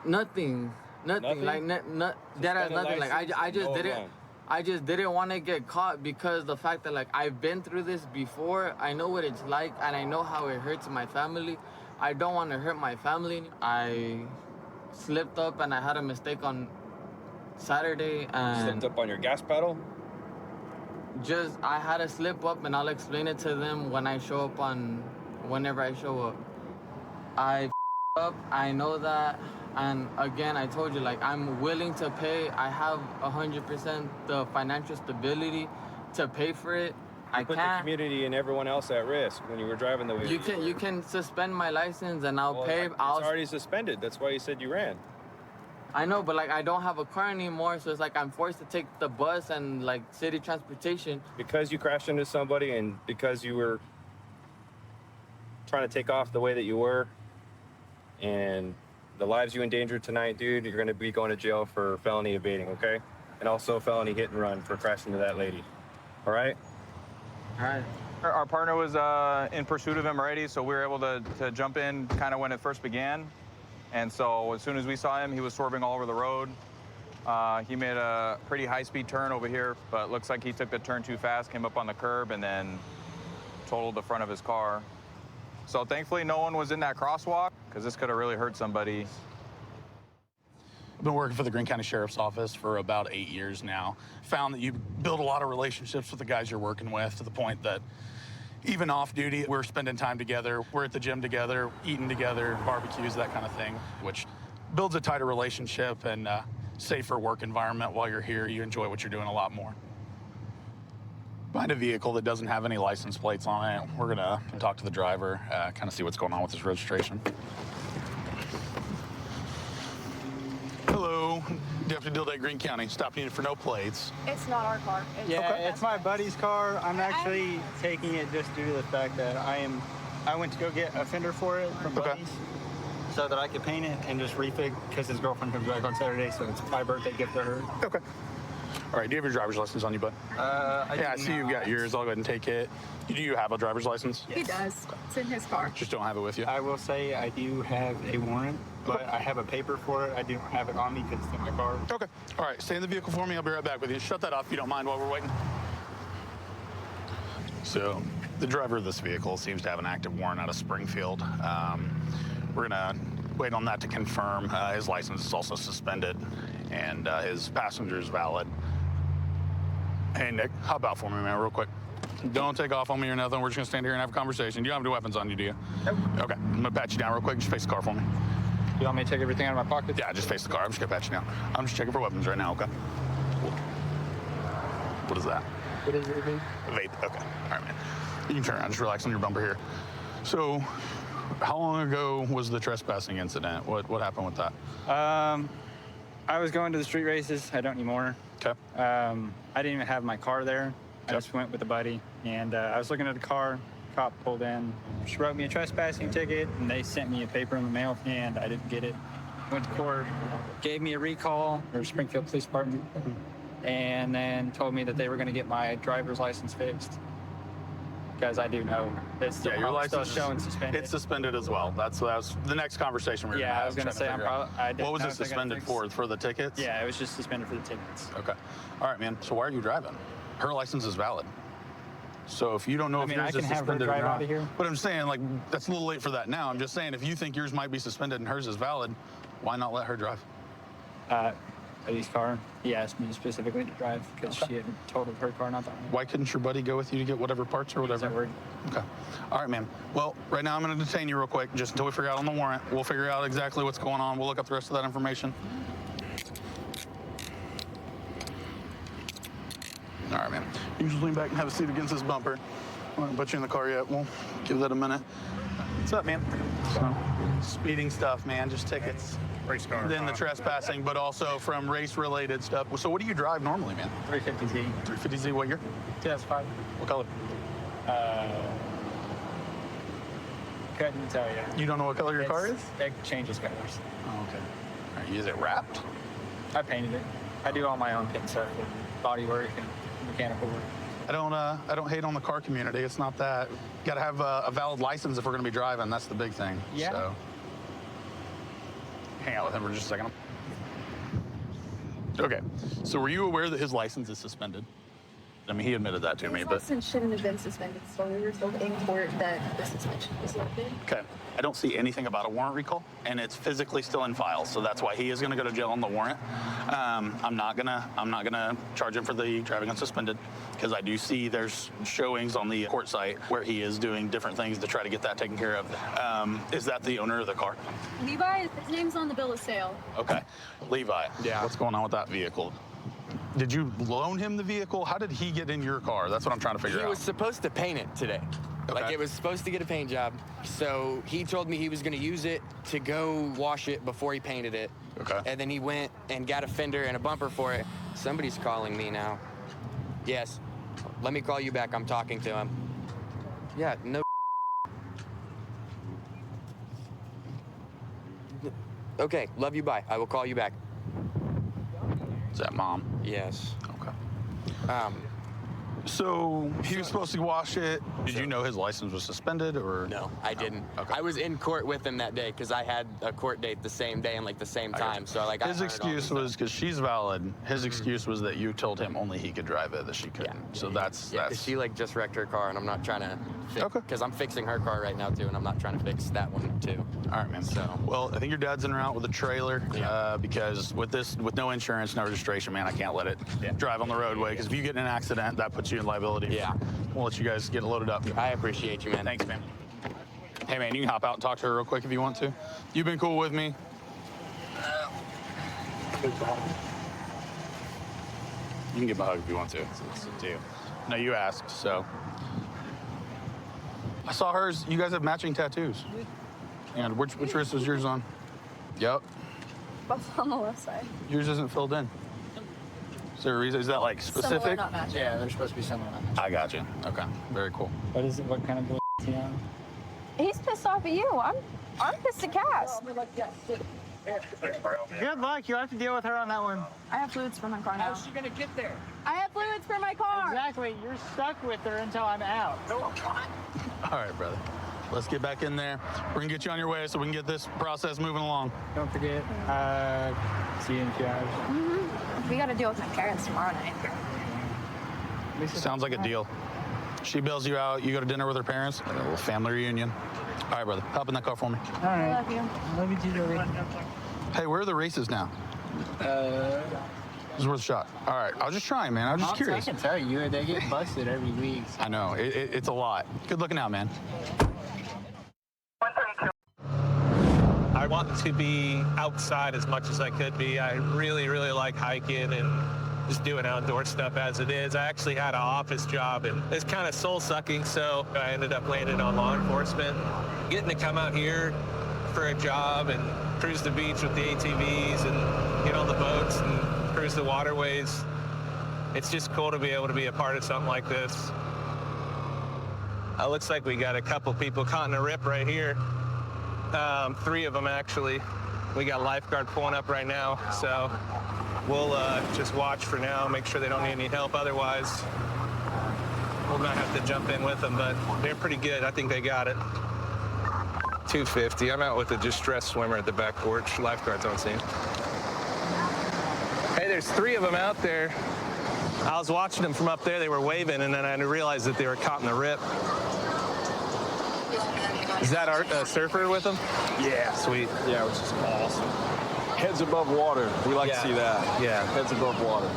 Nothing. Like that has nothing. Like I just didn't. I just didn't want to get caught because the fact that like I've been through this before. I know what it's like, and I know how it hurts my family. I don't want to hurt my family. I slipped up and I had a mistake on Saturday and Slipped up on your gas pedal? just I had to slip up, and I'll explain it to them when I show up whenever I show up. I up, I know that, and again, I told you, like, I'm willing to pay. I have 100% the financial stability to pay for it. I Put the can't. community and everyone else at risk when you were driving the way You can suspend my license, and I'll pay. It's already suspended. That's why you said you ran. I know, but like I don't have a car anymore, so it's like I'm forced to take the bus and like city transportation. Because you crashed into somebody and because you were trying to take off the way that you were, and the lives you endangered tonight, dude, you're going to be going to jail for felony evading, okay? And also felony hit and run for crashing into that lady. All right? All right. Our partner was in pursuit of him already, so we were able to jump in kind of when it first began. And so as soon as we saw him, he was swerving all over the road. He made a pretty high-speed turn over here, but looks like he took the turn too fast, came up on the curb, and then totaled the front of his car. So thankfully, no one was in that crosswalk, because this could have really hurt somebody. I've been working for the Greene County Sheriff's Office for about 8 years now. Found that you build a lot of relationships with the guys you're working with to the point that even off duty, we're spending time together. We're at the gym together, eating together, barbecues, that kind of thing, which builds a tighter relationship and safer work environment while you're here. You enjoy what you're doing a lot more. Find a vehicle that doesn't have any license plates on it. We're gonna talk to the driver, kind of see what's going on with his registration. Hello, Deputy Dildate, Greene County. Stopping you for no plates. It's not our car. It's my buddy's car. I'm actually taking it just due to the fact that I went to go get a fender for it from buddies so that I could paint it and just refig because his girlfriend comes back on Saturday, so it's my birthday gift for her. Okay. All right, do you have your driver's license on you, bud? I see you've got yours. I'll go ahead and take it. Do you have a driver's license? He does. It's in his car. Just don't have it with you? I will say I do have a warrant, but I have a paper for it. I don't have it on me because it's in my car. Okay. All right, stay in the vehicle for me. I'll be right back with you. Shut that off if you don't mind while we're waiting. So, the driver of this vehicle seems to have an active warrant out of Springfield. We're gonna wait on that to confirm. His license is also suspended, and his passenger is valid. Hey, Nick, hop out for me, man, real quick. Don't take off on me or nothing. We're just gonna stand here and have a conversation. You don't have any weapons on you, do you? Nope. Okay, I'm gonna pat you down real quick. Just face the car for me. You want me to take everything out of my pocket? Yeah, just face the car. I'm just gonna pat you down. I'm just checking for weapons right now, okay? What is that? What is it, Evade? Evade, okay. All right, man. You can turn around, just relax on your bumper here. So, how long ago was the trespassing incident? What happened with that? I was going to the street races. I don't anymore. Okay. I didn't even have my car there. I just went with a buddy, and I was looking at a car. Cop pulled in, she wrote me a trespassing ticket, and they sent me a paper in the mail, and I didn't get it. Went to court, gave me a recall, or Springfield Police Department, and then told me that they were going to get my driver's license fixed. Because I do know it's still, your license still showing suspended. It's suspended as well. That was the next conversation we were Yeah, gonna have. I was going to say I'm probably. What was it suspended for? For the tickets? Yeah, it was just suspended for the tickets. Okay. All right, man. So why are you driving? Her license is valid. So if you don't know if yours is suspended or drive not, out of here. but I'm saying like that's a little late for that now. I'm just saying if you think yours might be suspended and hers is valid, why not let her drive? Buddy's car. He asked me specifically to drive because she had totaled her car not that long. Why couldn't your buddy go with you to get whatever parts or whatever? Okay. All right, man. Well, right now I'm going to detain you real quick just until we figure out on the warrant. We'll figure out exactly what's going on. We'll look up the rest of that information. All right, man. You just lean back and have a seat against this bumper. I won't put you in the car yet. We'll give that a minute. What's up, man? So, speeding stuff, man. Just tickets. Race car. Then the trespassing, but also from race-related stuff. So what do you drive normally, man? 350Z. 350Z, what year? 2005. What color? Couldn't tell you. You don't know what color your car is? It changes colors. Oh, okay. All right, is it wrapped? I painted it. I do all my own paint stuff, body work and mechanical work. I don't hate on the car community. It's not that. You got to have a valid license if we're going to be driving. That's the big thing. Yeah. So. Hang out with him for just a second. Okay. So were you aware that his license is suspended? I mean, he admitted that to me, but License shouldn't have been suspended, so we were told in court that the suspension was lifted. okay. I don't see anything about a warrant recall, and it's physically still in files, so that's why he is going to go to jail on the warrant. I'm not gonna charge him for the driving unsuspended, because I do see there's showings on the court site where he is doing different things to try to get that taken care of. Is that the owner of the car? Levi, his name's on the bill of sale. Okay, Levi. Yeah. What's going on with that vehicle? Did you loan him the vehicle? How did he get in your car? That's what I'm trying to figure out. He was supposed to paint it today. Okay. Like, it was supposed to get a paint job. So he told me he was going to use it to go wash it before he painted it. Okay. And then he went and got a fender and a bumper for it. Somebody's calling me now. Yes. Let me call you back. I'm talking to him. Yeah, no. Okay, love you, bye. I will call you back. Is that mom? Yes. Okay. So he was supposed to wash it. Did you know his license was suspended, or? No, I didn't. I was in court with him that day because I had a court date the same day and like the same time. So like his excuse was because she's valid. His excuse was that you told him only he could drive it, that she couldn't. So that's. She like just wrecked her car, and I'm not trying to fix because I'm fixing her car right now too, and I'm not trying to fix that one too. All right, man. So well, I think your dad's in route with a trailer because with no insurance, no registration, man, I can't let it drive on the roadway because if you get in an accident, that puts you in liability. Yeah. We'll let you guys get loaded up. I appreciate you, man. Thanks, man. Hey, man, you can hop out and talk to her real quick if you want to. You've been cool with me. You can give me a hug if you want to. It's up to you. No, you asked, so. I saw hers. You guys have matching tattoos. And which wrist was yours on? Yep. Both on the left side. Yours isn't filled in. Is there a reason? Is that like specific? Similar, not matching. Yeah, they're supposed to be similar. I got you. Okay, very cool. What kind of bull is he on? He's pissed off at you. I'm pissed at Cass. Good luck. You'll have to deal with her on that one. I have fluids for my car now. How's she gonna get there? I have fluids for my car. Exactly. You're stuck with her until I'm out. No, I'm not. All right, brother. Let's get back in there. We're gonna get you on your way so we can get this process moving along. Don't forget, see you in 2 hours. We got to deal with my parents tomorrow night. Sounds like a deal. She bails you out, you go to dinner with her parents, a little family reunion. All right, brother, hop in that car for me. All right. I love you. I love you too, Joey. Hey, where are the races now? This is worth a shot. All right, I was just trying, man. I was just curious. I can tell you, they get busted every week. I know, it's a lot. Good looking out, man. I want to be outside as much as I could be. I really, really like hiking and just doing outdoor stuff as it is. I actually had an office job and it's kind of soul sucking, so I ended up landing on law enforcement. Getting to come out here for a job and cruise the beach with the ATVs and get on the boats and cruise the waterways. It's just cool to be able to be a part of something like this. Looks like we got a couple people caught in a rip right here. 3 of them actually. We got lifeguard pulling up right now, so we'll just watch for now, make sure they don't need any help. Otherwise, we'll not have to jump in with them, but they're pretty good. I think they got it. 250. I'm out with a distressed swimmer at the back porch. Lifeguard's on scene. Hey, there's 3 of them out there. I was watching them from up there. They were waving, and then I realized that they were caught in the rip. Is that our surfer with them? Yeah. Sweet. Yeah, which is awesome. Heads above water. We like to see that. Yeah. Heads above water.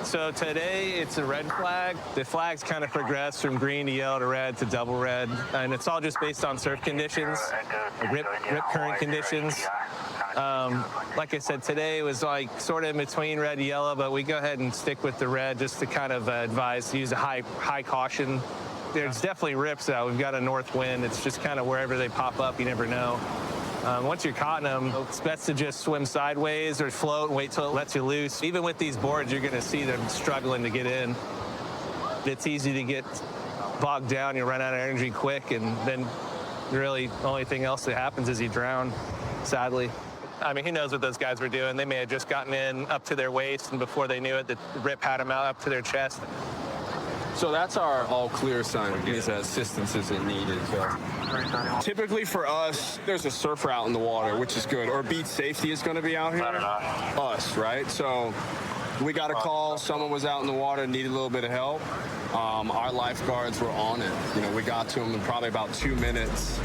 So today it's a red flag. The flags kind of progress from green to yellow to red to double red. And it's all just based on surf conditions, rip current conditions. Like I said, today was like sort of in between red and yellow, but we go ahead and stick with the red just to kind of advise to use a high caution. There's definitely rips out. We've got a north wind. It's just kind of wherever they pop up, you never know. Once you're caught in them, it's best to just swim sideways or float and wait till it lets you loose. Even with these boards, you're gonna see them struggling to get in. It's easy to get bogged down. You run out of energy quick, and then really the only thing else that happens is you drown, sadly. I mean, who knows what those guys were doing? They may have just gotten in up to their waist, and before they knew it, the rip had them out up to their chest. So that's our all clear sign. Any assistance isn't needed. So. Typically for us, there's a surfer out in the water, which is good. Or beach safety is going to be out here. Us, right? So We got a call, someone was out in the water and needed a little bit of help. Our lifeguards were on it. You know, we got to them in probably about 2 minutes.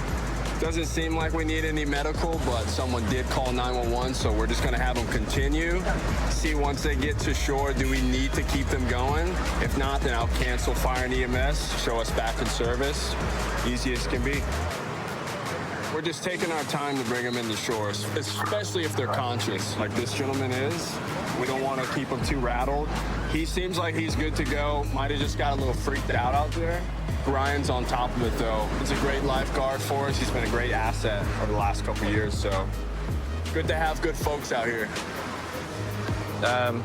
Doesn't seem like we need any medical, but someone did call 911, so we're just gonna have them continue. See once they get to shore, do we need to keep them going? If not, then I'll cancel fire and EMS, show us back in service. Easy as can be. We're just taking our time to bring them in the shore, especially if they're conscious, like this gentleman is. We don't want to keep him too rattled. He seems like he's good to go. Might have just got a little freaked out there. Ryan's on top of it, though. He's a great lifeguard for us. He's been a great asset over the last couple of years, so good to have good folks out here.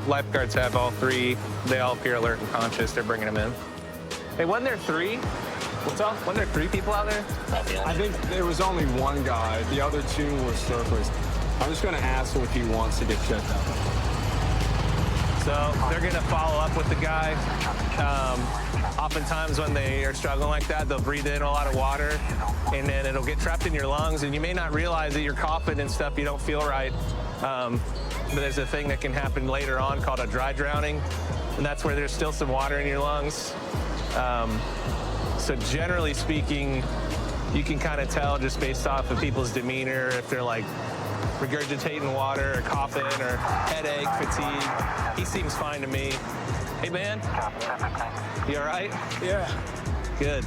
Lifeguards have all three. They all appear alert and conscious. They're bringing them in. Hey, wasn't there three? What's up? Wasn't there 3 people out there? I think there was only one guy. The other 2 were surfers. I'm just going to ask him if he wants to get checked out. So they're going to follow up with the guy. Oftentimes when they are struggling like that, they'll breathe in a lot of water, and then it'll get trapped in your lungs, and you may not realize that you're coughing and stuff, you don't feel right. But there's a thing that can happen later on called a dry drowning, and that's where there's still some water in your lungs. So generally speaking, you can kind of tell just based off of people's demeanor if they're like regurgitating water or coughing or headache, fatigue. He seems fine to me. Hey, man. You all right? Yeah. Good.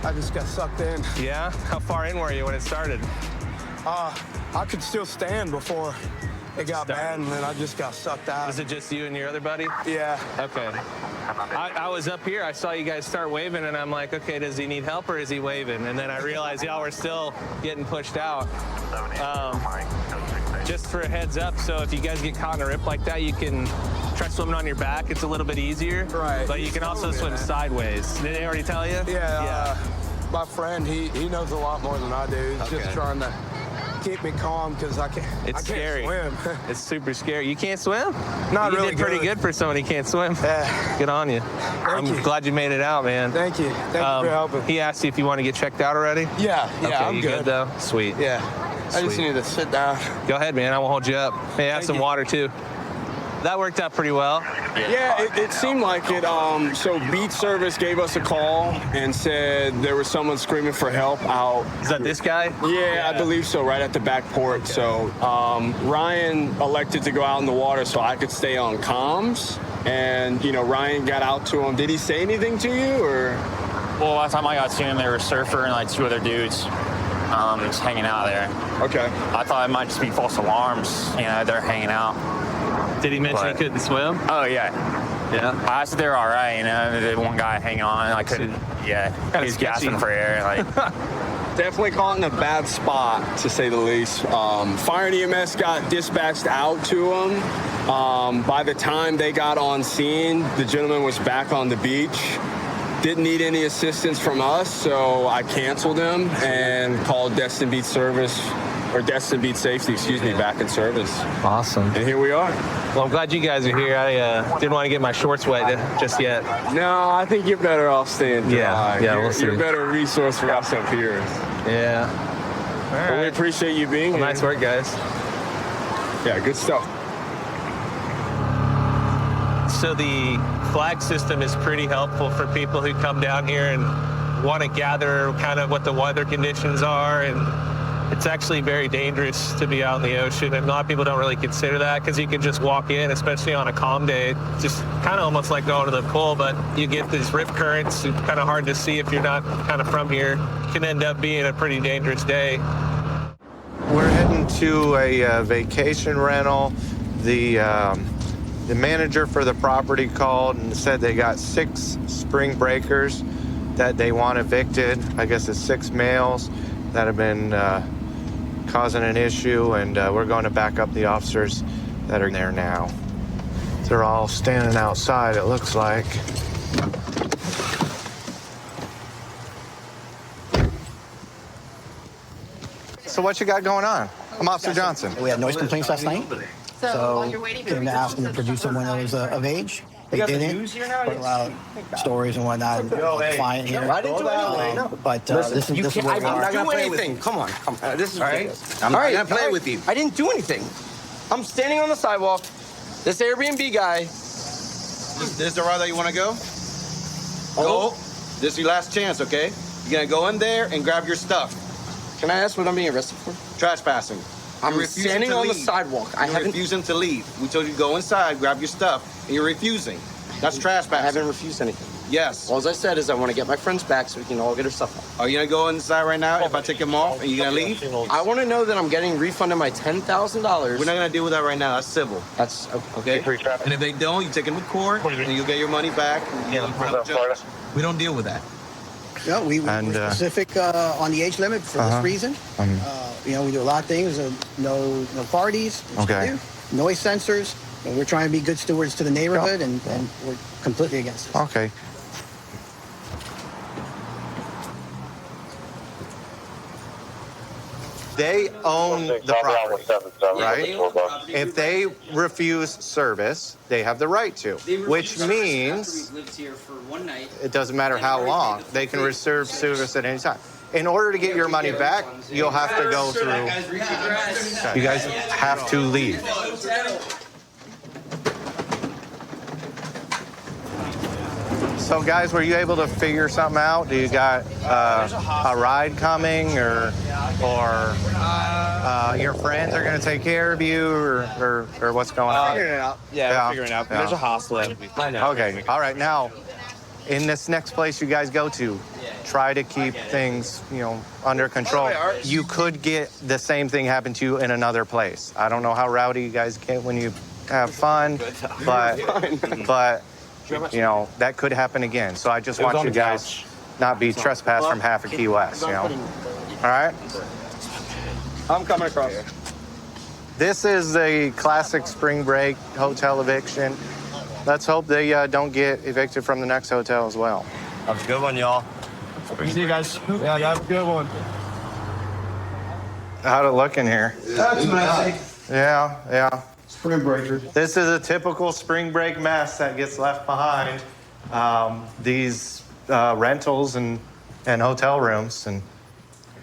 I just got sucked in. Yeah? How far in were you when it started? I could still stand before it got bad, and then I just got sucked out. Was it just you and your other buddy? Yeah. Okay. I was up here. I saw you guys start waving, and I'm like, okay, does he need help or is he waving? And then I realized y'all were still getting pushed out. Just for a heads up, so if you guys get caught in a rip like that, you can try swimming on your back. It's a little bit easier. Right. But you can also swim sideways. Did they already tell you? Yeah. My friend, he knows a lot more than I do. He's just trying to keep me calm because I can't scary. swim. It's super scary. You can't swim? Not really You did pretty good for someone who can't swim. Yeah. Good on you. I'm glad you made it out, man. Thank you. Thank you for helping. He asked you if you want to get checked out already? Yeah, Okay, I'm you good. though? Sweet. Yeah. I just Sweet. need to sit down. Go ahead, man. I won't hold you up. Hey, have some water too. That worked out pretty well. Yeah, it seemed like it. So beach service gave us a call and said there was someone screaming for help out. Is that this guy? Yeah, I believe so, right at the back port. Okay. So Ryan elected to go out in the water so I could stay on comms. And, you know, Ryan got out to him. Did he say anything to you, or? Well, last time I got to him, there was a surfer and like 2 other dudes just hanging out there. Okay. I thought it might just be false alarms. You know, they're hanging out. Did he mention he couldn't swim? Oh, yeah. Yeah. I asked if they were all right, you know. The one guy hanging on, I couldn't, yeah. He was gasping for air, like. Definitely caught in a bad spot, to say the least. Fire and EMS got dispatched out to him. By the time they got on scene, the gentleman was back on the beach. Didn't need any assistance from us, so I canceled him and called Destin Beach Service, or Destin Beach Safety, excuse me, back in service. Awesome. And here we are. Well, I'm glad you guys are here. I didn't want to get my shorts wet just yet. No, I think you're better off staying dry. Yeah, we'll see. You're a better resource for us up here. Yeah. All right. Well, we appreciate you being here. Nice work, guys. Yeah, good stuff. So the flag system is pretty helpful for people who come down here and want to gather kind of what the weather conditions are, and it's actually very dangerous to be out in the ocean, and a lot of people don't really consider that because you can just walk in, especially on a calm day, just kind of almost like going to the pool, but you get these rip currents. It's kind of hard to see if you're not kind of from here. It can end up being a pretty dangerous day. We're heading to a vacation rental. The manager for the property called and said they got 6 spring breakers that they want evicted. I guess it's 6 males that have been causing an issue, and we're going to back up the officers that are there now. They're all standing outside, it looks like. So what you got going on? I'm Officer Johnson. We had noise complaints last night. So came to ask them to produce someone that was of age. They didn't. Put a lot of stories and whatnot. Client here. I didn't do anything. But Listen, this is I'm where we not are. gonna do anything. Come on. This is All right. ridiculous. I'm not gonna play with you. I didn't do anything. I'm standing on the sidewalk. This Airbnb guy This is the route that you want to go? Go. This is your last chance, okay? You're going to go in there and grab your stuff. Can I ask what I'm being arrested for? Trespassing. I'm You're refusing standing to on the leave. sidewalk. You're refusing to leave. We told you to go inside, grab your stuff, and you're refusing. That's trespassing. I haven't refused anything. Yes. All I said is I want to get my friends back so we can all get our stuff out. Are you going to go inside right now if I take them off? Are you going to leave? I want to know that I'm getting refunded my $10,000. We're not going to deal with that right now. That's civil. That's okay. And if they don't, you take them to court, and you'll get your money back. We don't deal with that. No, we're specific on the age limit for this reason. You know, we do a lot of things. No parties. Okay. Noise sensors. And we're trying to be good stewards to the neighborhood, and we're completely against it. Okay. They own the property, right? If they refuse service, they have the right to, which means it doesn't matter how long, they can reserve service at any time. In order to get your money back, you'll have to go through. You guys have to leave. So, guys, were you able to figure something out? Do you got a ride coming, or your friends are going to take care of you, or what's going on? Figuring it out. Yeah, we're figuring it out. There's a hostel. Okay. All right. Now, in this next place you guys go to, try to keep things, under control. You could get the same thing happen to you in another place. I don't know how rowdy you guys get when you have fun, but. That could happen again. So I just want you guys not be trespassed from half of Key West, All right? I'm coming across. This is a classic spring break hotel eviction. Let's hope they don't get evicted from the next hotel as well. Have a good one, y'all. See you guys. Yeah, you have a good one. How'd it look in here? That's messy. Yeah. Spring breakers. This is a typical spring break mess that gets left behind. These rentals and hotel rooms, and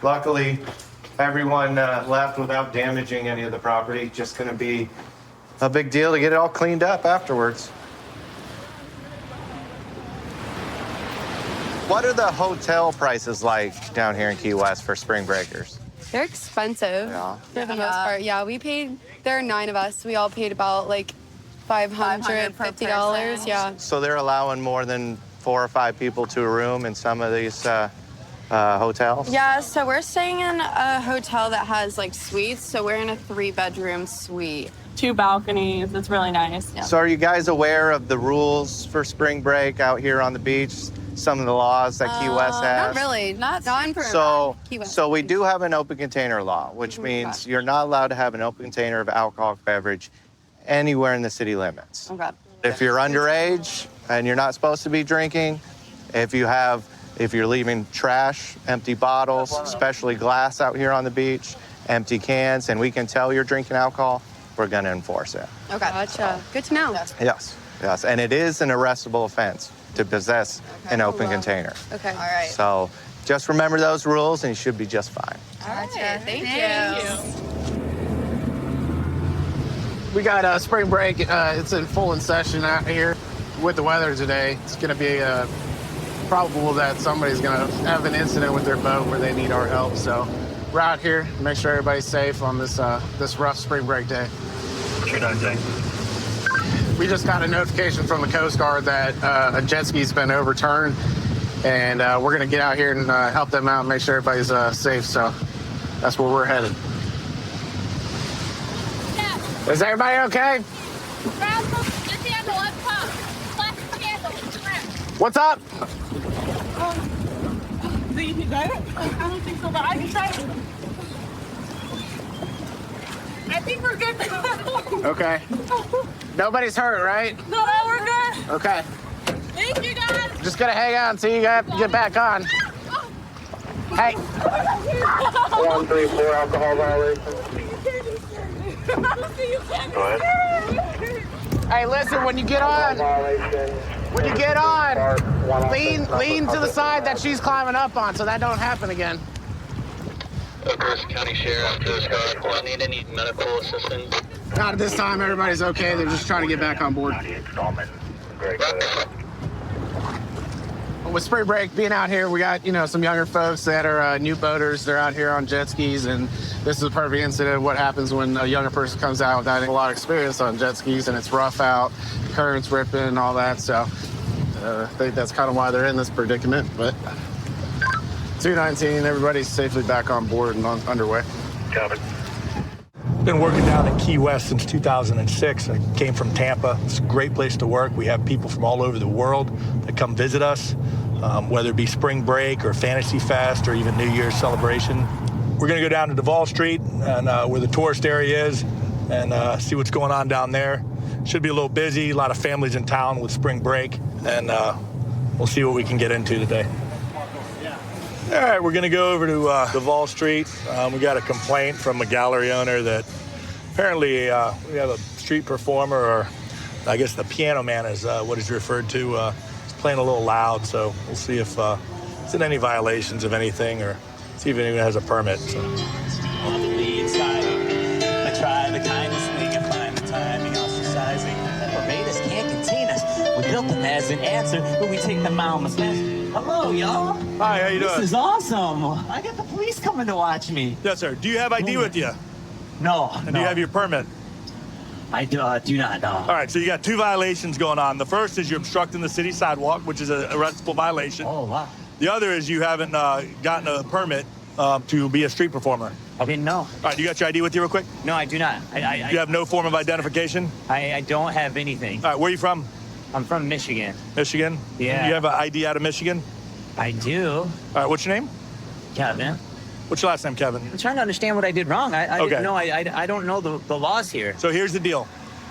luckily everyone left without damaging any of the property. Just going to be a big deal to get it all cleaned up afterwards. What are the hotel prices like down here in Key West for spring breakers? They're expensive for the most part. Yeah, there are 9 of us. We all paid about like $550. Yeah. So they're allowing more than 4 or 5 people to a room in some of these hotels? Yeah, so we're staying in a hotel that has like suites. So we're in a 3-bedroom suite. 2 balconies. It's really nice. Yeah. So are you guys aware of the rules for spring break out here on the beach? Some of the laws that Key West has? Not really. Not for Key West. So we do have an open container law, which means you're not allowed to have an open container of alcoholic beverage anywhere in the city limits. Okay. If you're underage and you're not supposed to be drinking, if you're leaving trash, empty bottles, especially glass out here on the beach, empty cans, and we can tell you're drinking alcohol, we're going to enforce it. Okay. Gotcha. Good to know. Yes. And it is an arrestable offense to possess an open container. Okay. All right. So just remember those rules and you should be just fine. All right. Thank you. We got spring break. It's in full session out here with the weather today. It's going to be probable that somebody's going to have an incident with their boat where they need our help. So we're out here, make sure everybody's safe on this rough spring break day. Good night, Jay. We just got a notification from the Coast Guard that a jet ski's been overturned, and we're going to get out here and help them out and make sure everybody's safe. So that's where we're headed. Yeah. Is everybody okay? What's up? Do you need that? I don't think so, but I can try it. I think we're good. Okay. Nobody's hurt, right? No, we're good. Okay. Thank you, guys. Just gotta hang on until you get back on. Hey. 134 alcohol violation. Go ahead. Hey, listen, when you get on, lean to the side that she's climbing up on so that don't happen again. Oakers County Sheriff, Coast Guard, need any medical assistance? Not at this time, everybody's okay. They're just trying to get back on board. With spring break being out here, we got, some younger folks that are new boaters. They're out here on jet skis, and this is a perfect incident of what happens when a younger person comes out without a lot of experience on jet skis, and it's rough out, currents ripping and all that. So I think that's kind of why they're in this predicament. But 219, everybody's safely back on board and underway. Copy. Been working down in Key West since 2006. I came from Tampa. It's a great place to work. We have people from all over the world that come visit us, whether it be spring break or Fantasy Fest or even New Year's celebration. We're going to go down to Duval Street and where the tourist area is and see what's going on down there. Should be a little busy, a lot of families in town with spring break, and we'll see what we can get into today. All right, we're going to go over to Duval Street. We got a complaint from a gallery owner that apparently we have a street performer, or I guess the piano man is what is referred to. He's playing a little loud, so we'll see if it's in any violations of anything, or see if anyone has a permit. So. On the lead side, I try the kindness thing and find the timing, ostracizing. Barbados can't contain us. We built them as an answer, but we take them out. Hello, y'all. Hi, how you doing? This is awesome. I got the police coming to watch me. Yes, sir. Do you have ID with you? No. And do you have your permit? I do not, no. All right, so you got two violations going on. The first is you're obstructing the city sidewalk, which is a arrestable violation. Oh, wow. The other is you haven't gotten a permit to be a street performer. I didn't know. All right, you got your ID with you real quick? No, I do not. You have no form of identification? I don't have anything. All right, where are you from? I'm from Michigan. Michigan? Yeah. You have an ID out of Michigan? I do. All right, what's your name? Kevin. What's your last name, Kevin? I'm trying to understand what I did wrong. I Okay. didn't know. I don't know the laws here. So here's the deal.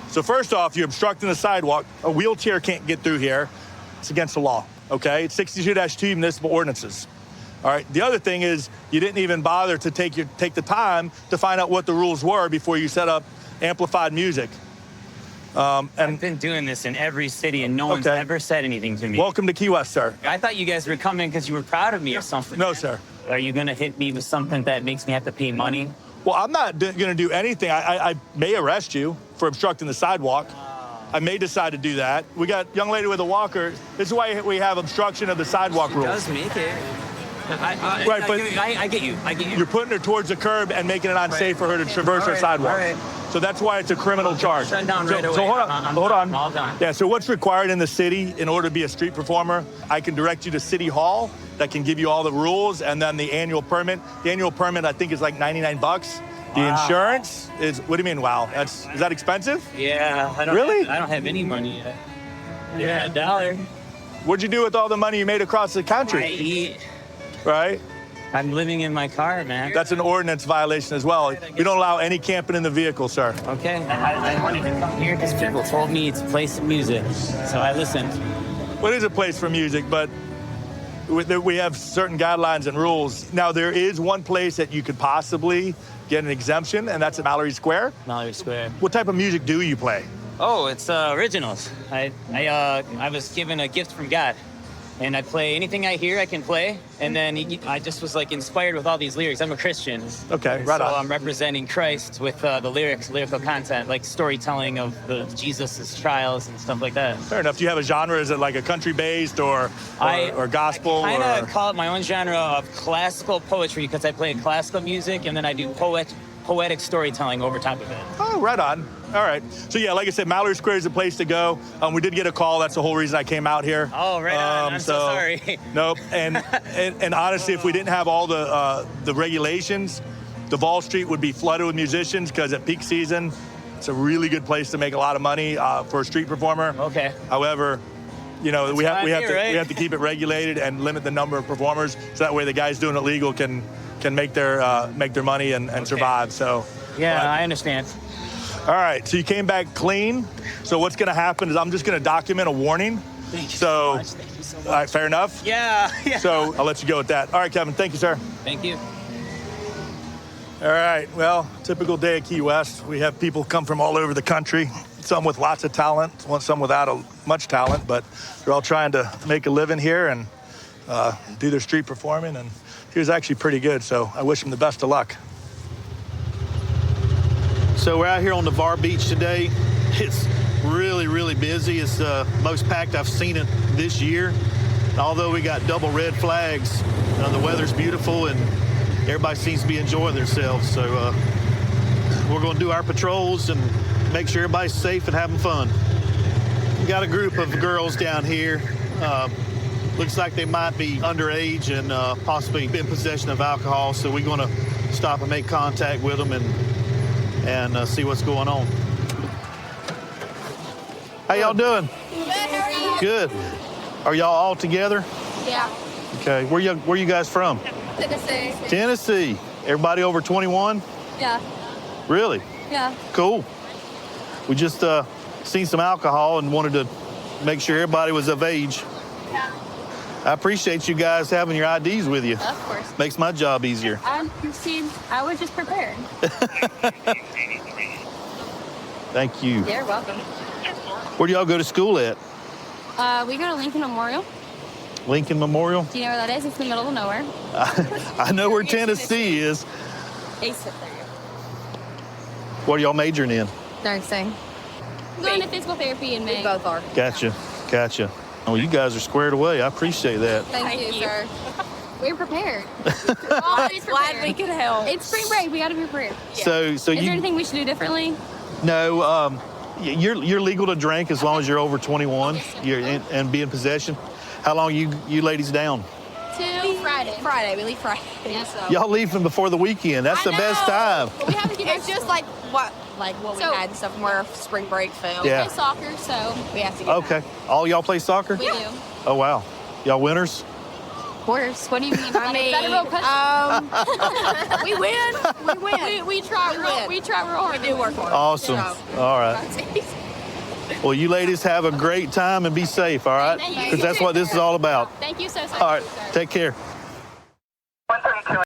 So first off, you're obstructing the sidewalk. A wheelchair can't get through here. It's against the law, okay? It's 62-2 municipal ordinances. All right, the other thing is you didn't even bother to take the time to find out what the rules were before you set up amplified music. And I've been doing this in every city, and no one's ever said anything to me. Welcome to Key West, sir. I thought you guys were coming because you were proud of me or something. No, sir. Are you going to hit me with something that makes me have to pay money? Well, I'm not going to do anything. I may arrest you for obstructing the sidewalk. I may decide to do that. We got a young lady with a walker. This is why we have obstruction of the sidewalk rules. Does make it. I get you. You're putting her towards the curb and making it unsafe for her to traverse her sidewalk. all right. So that's why it's a criminal charge. Shut down right So away. hold on. I'm all done. Yeah, so what's required in the city in order to be a street performer, I can direct you to City Hall that can give you all the rules, and then the annual permit. The annual permit, I think, is like $99. The Wow. insurance is, what do you mean, wow? Is that expensive? Yeah. I don't have any money yet. Yeah, $1. What'd you do with all the money you made across the country? I eat. Right? I'm living in my car, man. That's an ordinance violation as well. We don't allow any camping in the vehicle, sir. Okay. I wanted to come here because people told me it's a place of music, so I listened. Well, it is a place for music, but we have certain guidelines and rules. Now, there is one place that you could possibly get an exemption, and that's at Mallory Square. Mallory Square. What type of music do you play? Oh, it's originals. I was given a gift from God. And I play anything I hear, I can play. And then I just was like inspired with all these lyrics. I'm a Christian. Okay, And right so on. I'm representing Christ with the lyrical content, like storytelling of Jesus' trials and stuff like that. Fair enough. Do you have a genre? Is it like a country-based or gospel? I kind of call it my own genre of classical poetry because I play classical music and then I do poetic storytelling over top of it. Oh, right on. All right. So, yeah, like I said, Mallory Square is the place to go. We did get a call. That's the whole reason I came out here. Oh, right on. I'm so sorry. Nope. And honestly, if we didn't have all the regulations, Duval Street would be flooded with musicians because at peak season, it's a really good place to make a lot of money for a street performer. Okay. However, we have to keep it regulated and limit the number of performers so that way the guys doing it legal can make their money and survive. So yeah, I understand. All right, so you came back clean. So what's going to happen is I'm just going to document a warning. Thank you so much. Thank you so much. All right, fair enough? Yeah. So I'll let you go with that. All right, Kevin, thank you, sir. Thank you. All right, well, typical day at Key West. We have people come from all over the country, some with lots of talent, some without much talent, but they're all trying to make a living here and do their street performing, and he was actually pretty good, so I wish him the best of luck. So we're out here on Navarre Beach today. It's really, really busy. It's the most packed I've seen it this year. Although we got double red flags, the weather's beautiful and everybody seems to be enjoying themselves. So we're going to do our patrols and make sure everybody's safe and having fun. We got a group of girls down here. Looks like they might be underage and possibly in possession of alcohol. So we're going to stop and make contact with them and see what's going on. How y'all doing? Good, how are you? Good. Are y'all all together? Yeah. Okay. Where you guys from? Tennessee. Tennessee. Everybody over 21? Yeah. Really? Yeah. Cool. We just seen some alcohol and wanted to make sure everybody was of age. Yeah. I appreciate you guys having your IDs with you. Of course. Makes my job easier. I was just prepared. Thank you. You're welcome. Where do y'all go to school at? We go to Lincoln Memorial. Lincoln Memorial? Do you know where that is? It's in the middle of nowhere. I know where Tennessee is. Ace up there. What are y'all majoring in? Nursing. Going to physical therapy in May. We both are. Gotcha. Oh, you guys are squared away. I appreciate that. Thank you, sir. We're prepared. Always prepared. Glad we could help. It's spring break. We got to be prepared. So Is there anything we should do differently? No, you're legal to drink as long as you're over 21 and be in possession. How long you ladies down? Till Friday. Friday. We leave Friday. So. Y'all leaving before the weekend. That's the best time. But we have to get back. It's just like what we had and stuff from where spring break fell. Yeah. We play soccer, so we have to get Okay. All y'all play soccer? We do. Oh, wow. Y'all winners? Of course. What do you mean? Is that a real question? We win. We win. We try real hard. We do work hard. Awesome. So. All right. Well, you ladies have a great time and be safe, all right? Thank you. Because that's what this is all about. Thank you so much. All right. Take care.